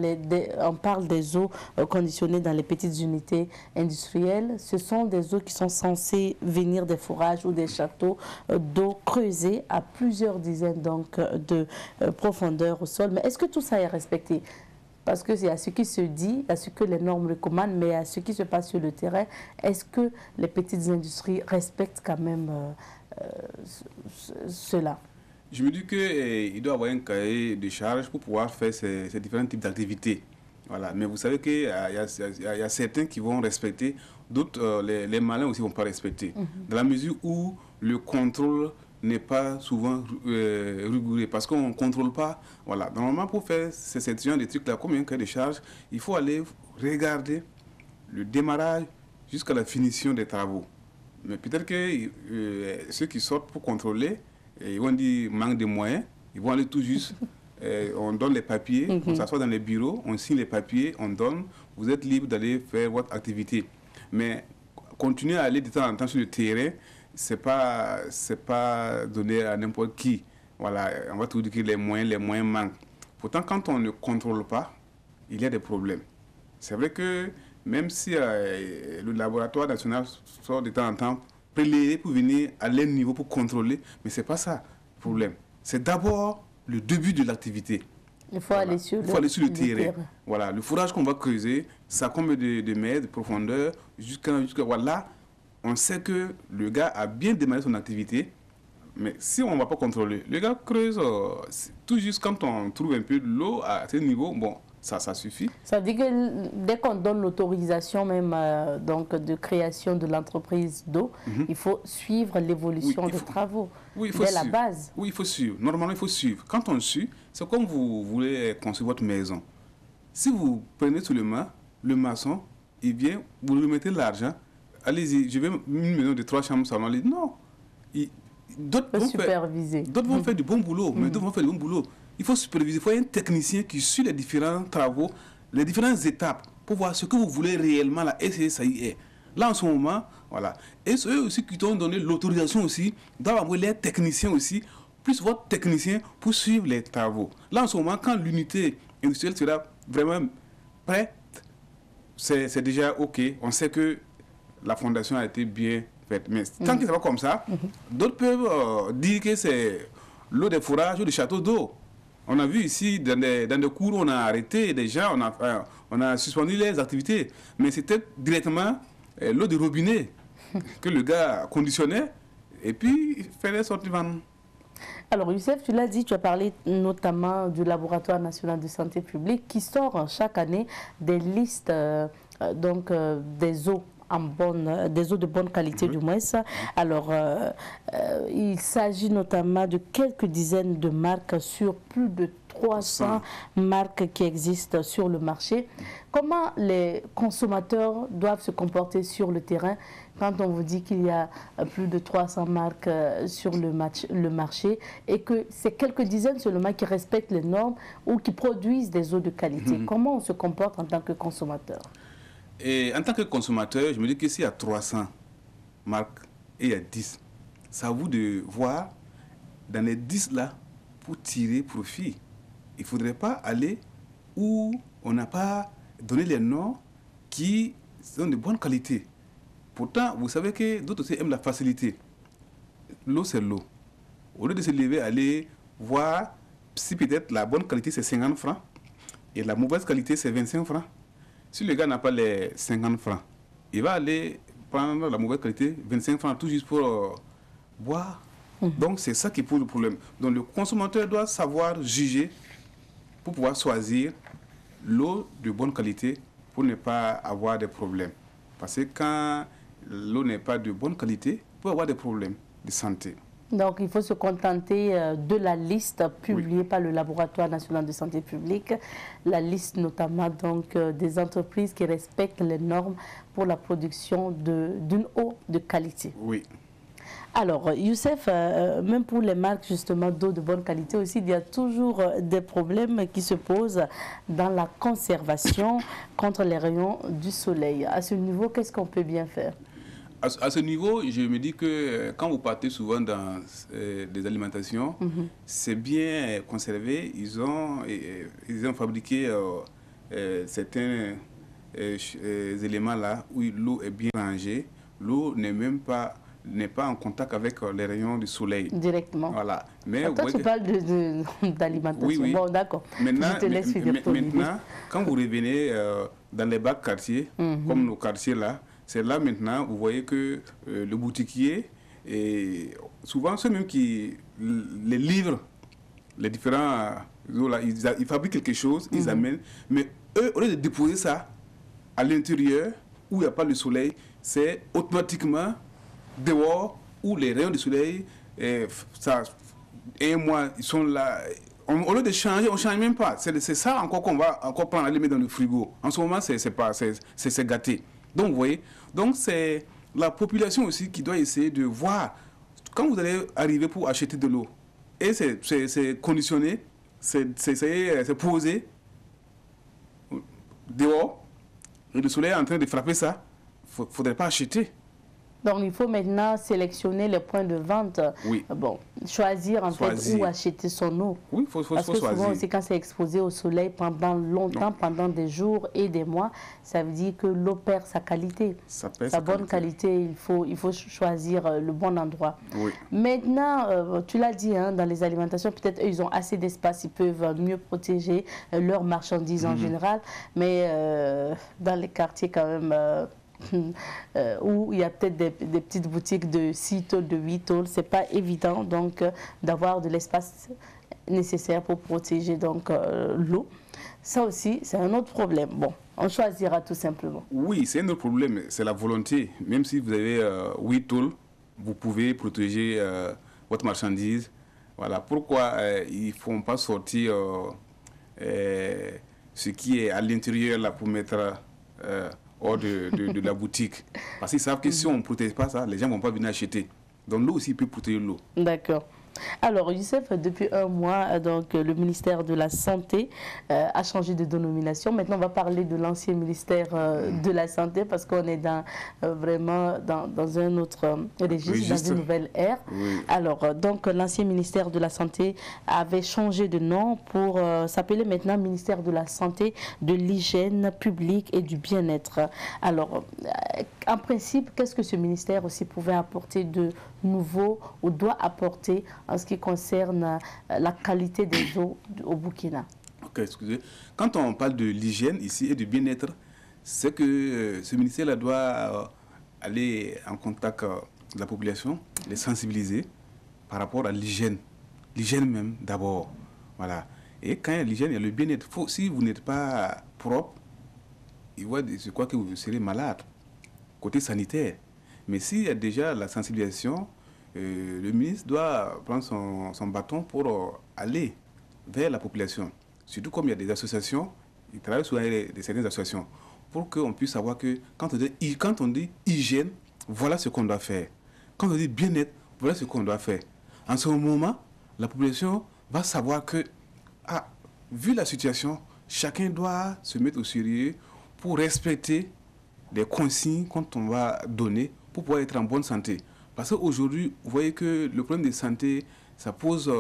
on parle des eaux conditionnées dans les petites unités industrielles, ce sont des eaux qui sont censées venir des fourrages ou des châteaux d'eau creusés à plusieurs dizaines donc, de profondeur au sol. Mais est-ce que tout ça est respecté? Parce que c'est à ce qui se dit, à ce que les normes recommandent, mais à ce qui se passe sur le terrain, est-ce que les petites industries respectent quand même cela? Je me dis qu'il doit y avoir un cahier de charges pour pouvoir faire ces différents types d'activités. Voilà. Mais vous savez qu'il y a certains qui vont respecter, d'autres, les malins aussi ne vont pas respecter. Dans la mesure où le contrôle n'est pas souvent rigoureux, parce qu'on ne contrôle pas. Voilà. Normalement, pour faire ce genre de trucs-là, comme un cahier de charges, il faut aller regarder le démarrage jusqu'à la finition des travaux. Mais peut-être que ceux qui sortent pour contrôler, ils vont dire manque de moyens, ils vont aller tout juste, on donne les papiers, on s'assoit dans les bureaux, on signe les papiers, on donne, vous êtes libre d'aller faire votre activité. Mais continuer à aller de temps en temps sur le terrain, c'est pas donné à n'importe qui. Voilà, on va toujours dire que les moyens manquent. Pourtant, quand on ne contrôle pas, il y a des problèmes. C'est vrai que même si le laboratoire national sort de temps en temps prélever pour venir à leur niveau pour contrôler, mais ce n'est pas ça le problème. C'est d'abord le début de l'activité. Il faut aller sur le terrain. Voilà, le fourrage qu'on va creuser, ça combien de mètres de profondeur, jusqu'à voilà, on sait que le gars a bien démarré son activité, mais si on ne va pas contrôler, le gars creuse tout juste quand on trouve un peu de l'eau à ce niveau, bon, ça suffit. Ça veut dire que dès qu'on donne l'autorisation même donc de création de l'entreprise d'eau, il faut suivre l'évolution des travaux dès la base. Oui, il faut suivre. Normalement, il faut suivre. Quand on suit, c'est comme vous voulez construire votre maison. Si vous prenez sous le maçon, il vient, vous lui mettez l'argent, allez-y, je vais une maison de 3 chambres salon. Non. D'autres vont faire du bon boulot, mais d'autres vont faire du bon boulot. Il faut superviser, il faut un technicien qui suit les différents travaux, les différentes étapes pour voir ce que vous voulez réellement là, et ça y est. Là en ce moment, voilà. Et ceux aussi qui t'ont donné l'autorisation aussi, doivent envoyer les techniciens aussi, plus votre technicien pour suivre les travaux. Là en ce moment, quand l'unité industrielle sera vraiment prête, c'est déjà OK. On sait que la fondation a été bien faite. Mais tant que ce n'est pas comme ça, d'autres peuvent dire que c'est l'eau des fourrages ou des châteaux d'eau. On a vu ici, dans des cours, on a arrêté des gens, on a suspendu les activités. Mais c'était directement l'eau du robinet que le gars conditionnait et puis il faisait sortir vendre. Alors Youssef, tu l'as dit, tu as parlé notamment du Laboratoire national de santé publique qui sort chaque année des listes des eaux des eaux de bonne qualité du moins. Alors, il s'agit notamment de quelques dizaines de marques sur plus de 300 marques qui existent sur le marché. Comment les consommateurs doivent se comporter sur le terrain quand on vous dit qu'il y a plus de 300 marques sur le marché et que c'est quelques dizaines seulement qui respectent les normes ou qui produisent des eaux de qualité? Comment on se comporte en tant que consommateur? Et en tant que consommateur, je me dis que s'il y a 300 marques et il y a 10, c'est à vous de voir dans les 10 là pour tirer profit. Il ne faudrait pas aller où on n'a pas donné les noms qui sont de bonne qualité. Pourtant, vous savez que d'autres aussi aiment la facilité. L'eau, c'est l'eau. Au lieu de se lever, aller voir si peut-être la bonne qualité, c'est 50 francs et la mauvaise qualité, c'est 25 francs. Si le gars n'a pas les 50 francs, il va aller prendre la mauvaise qualité, 25 francs, tout juste pour boire. Donc, c'est ça qui pose le problème. Donc, le consommateur doit savoir juger pour pouvoir choisir l'eau de bonne qualité pour ne pas avoir des problèmes. Parce que quand l'eau n'est pas de bonne qualité, il peut avoir des problèmes de santé. Donc, il faut se contenter de la liste publiée par le Laboratoire national de santé publique, la liste notamment donc, des entreprises qui respectent les normes pour la production d'une eau de qualité. Oui. Alors, Youssef, même pour les marques justement d'eau de bonne qualité aussi, il y a toujours des problèmes qui se posent dans la conservation contre les rayons du soleil. À ce niveau, qu'est-ce qu'on peut bien faire? À ce niveau, je me dis que quand vous partez souvent dans des alimentations, c'est bien conservé. Ils ont fabriqué certains éléments là où l'eau est bien rangée. L'eau n'est pas en contact avec les rayons du soleil. Directement. Voilà. Mais toi, tu parles d'alimentation. Oui, oui. Bon, d'accord. Maintenant, je te laisse finir ton idée. Quand vous revenez dans les bacs quartiers, comme nos quartiers là, c'est là maintenant, vous voyez que le boutiquier, et souvent ceux même qui les livrent, les différents eaux là, ils fabriquent quelque chose, ils amènent, mais eux, au lieu de déposer ça à l'intérieur, où il n'y a pas le soleil, c'est automatiquement dehors, où les rayons du soleil, un mois, ils sont là. Au lieu de changer, on ne change même pas. C'est ça encore qu'on va encore prendre à les mettre dans le frigo. En ce moment, c'est gâté. Donc, vous voyez, donc c'est la population aussi qui doit essayer de voir quand vous allez arriver pour acheter de l'eau. Et c'est conditionné, c'est posé dehors, et le soleil est en train de frapper ça. Il ne faudrait pas acheter. Donc, il faut maintenant sélectionner les points de vente. Oui. Bon, choisir en fait où acheter son eau. Oui, il faut Parce que choisir. souvent aussi, quand c'est exposé au soleil pendant longtemps, pendant des jours et des mois, ça veut dire que l'eau perd sa qualité. Ça perd sa bonne qualité. Il faut choisir le bon endroit. Oui. Maintenant, tu l'as dit, hein, dans les alimentations, peut-être ils ont assez d'espace, ils peuvent mieux protéger leurs marchandises en général. Mais dans les quartiers quand même... où il y a peut-être des petites boutiques de 6 tôles, de 8 tôles, c'est pas évident donc d'avoir de l'espace nécessaire pour protéger donc l'eau. Ça aussi, c'est un autre problème. Bon, on choisira tout simplement. Oui, c'est un autre problème, c'est la volonté. Même si vous avez 8 tôles, vous pouvez protéger votre marchandise. Voilà, pourquoi ils ne font pas sortir ce qui est à l'intérieur là pour mettre... hors de la boutique. Parce qu'ils savent que si on ne protège pas ça, les gens ne vont pas venir acheter. Donc l'eau aussi peut protéger l'eau. D'accord. Alors, Youssef, depuis un mois, donc, le ministère de la Santé a changé de dénomination. Maintenant, on va parler de l'ancien ministère de la Santé parce qu'on est vraiment dans un autre registre, dans une nouvelle ère. Oui. Alors, donc, l'ancien ministère de la Santé avait changé de nom pour s'appeler maintenant ministère de la Santé, de l'hygiène publique et du bien-être. Alors, en principe, qu'est-ce que ce ministère aussi pouvait apporter de nouveau ou doit apporter en ce qui concerne la qualité des eaux au Burkina? Ok, excusez. Quand on parle de l'hygiène ici et du bien-être, c'est que ce ministère-là doit aller en contact de la population, les sensibiliser par rapport à l'hygiène. L'hygiène même d'abord. Voilà. Et quand il y a l'hygiène, il y a le bien-être. Si vous n'êtes pas propre, je crois que vous serez malade. côté sanitaire. Mais s'il y a déjà la sensibilisation, le ministre doit prendre son bâton pour aller vers la population. Surtout comme il y a des associations, il travaille sur certaines associations, pour qu'on puisse savoir que quand on dit hygiène, voilà ce qu'on doit faire. Quand on dit bien-être, voilà ce qu'on doit faire. En ce moment, la population va savoir que, vu la situation, chacun doit se mettre au sérieux pour respecter les consignes qu'on va donner pour pouvoir être en bonne santé. Parce qu'aujourd'hui, vous voyez que le problème de santé, ça pose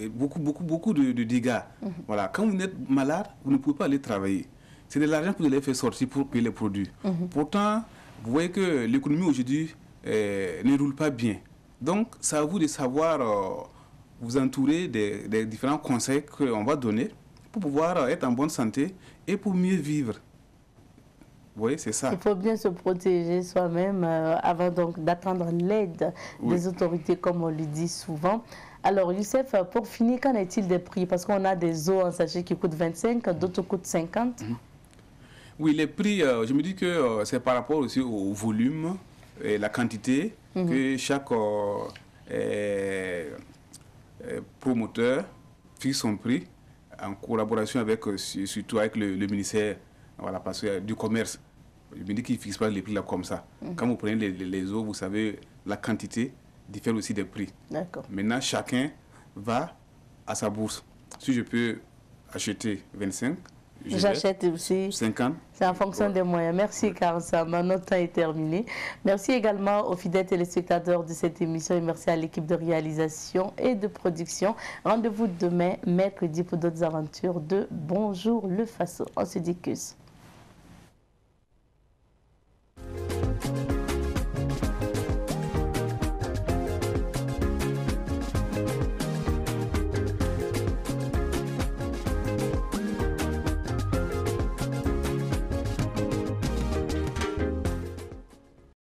beaucoup de dégâts. Voilà. Quand vous êtes malade, vous ne pouvez pas aller travailler. C'est de l'argent que vous allez faire sortir pour payer les produits. Pourtant, vous voyez que l'économie aujourd'hui ne roule pas bien. Donc, c'est à vous de savoir vous entourer des différents conseils qu'on va donner pour pouvoir être en bonne santé et pour mieux vivre. Vous voyez, c'est ça. Il faut bien se protéger soi-même avant donc d'attendre l'aide des autorités, comme on le dit souvent. Alors, Youssef, pour finir, qu'en est-il des prix? Parce qu'on a des eaux en sachet qui coûtent 25, d'autres coûtent 50. Oui, les prix, je me dis que c'est par rapport aussi au volume et la quantité que chaque promoteur fixe son prix en collaboration avec, surtout avec le ministère du commerce. Je me dis qu'il ne fixe pas les prix là comme ça. Quand vous prenez les eaux, vous savez, la quantité diffère aussi des prix. Maintenant, chacun va à sa bourse. Si je peux acheter 25, j'achète aussi 50. C'est en fonction des moyens. Merci Karsama, notre temps est terminé. Merci également aux fidèles téléspectateurs de cette émission et merci à l'équipe de réalisation et de production. Rendez-vous demain, mercredi, pour d'autres aventures de Bonjour le Faso. On se dit que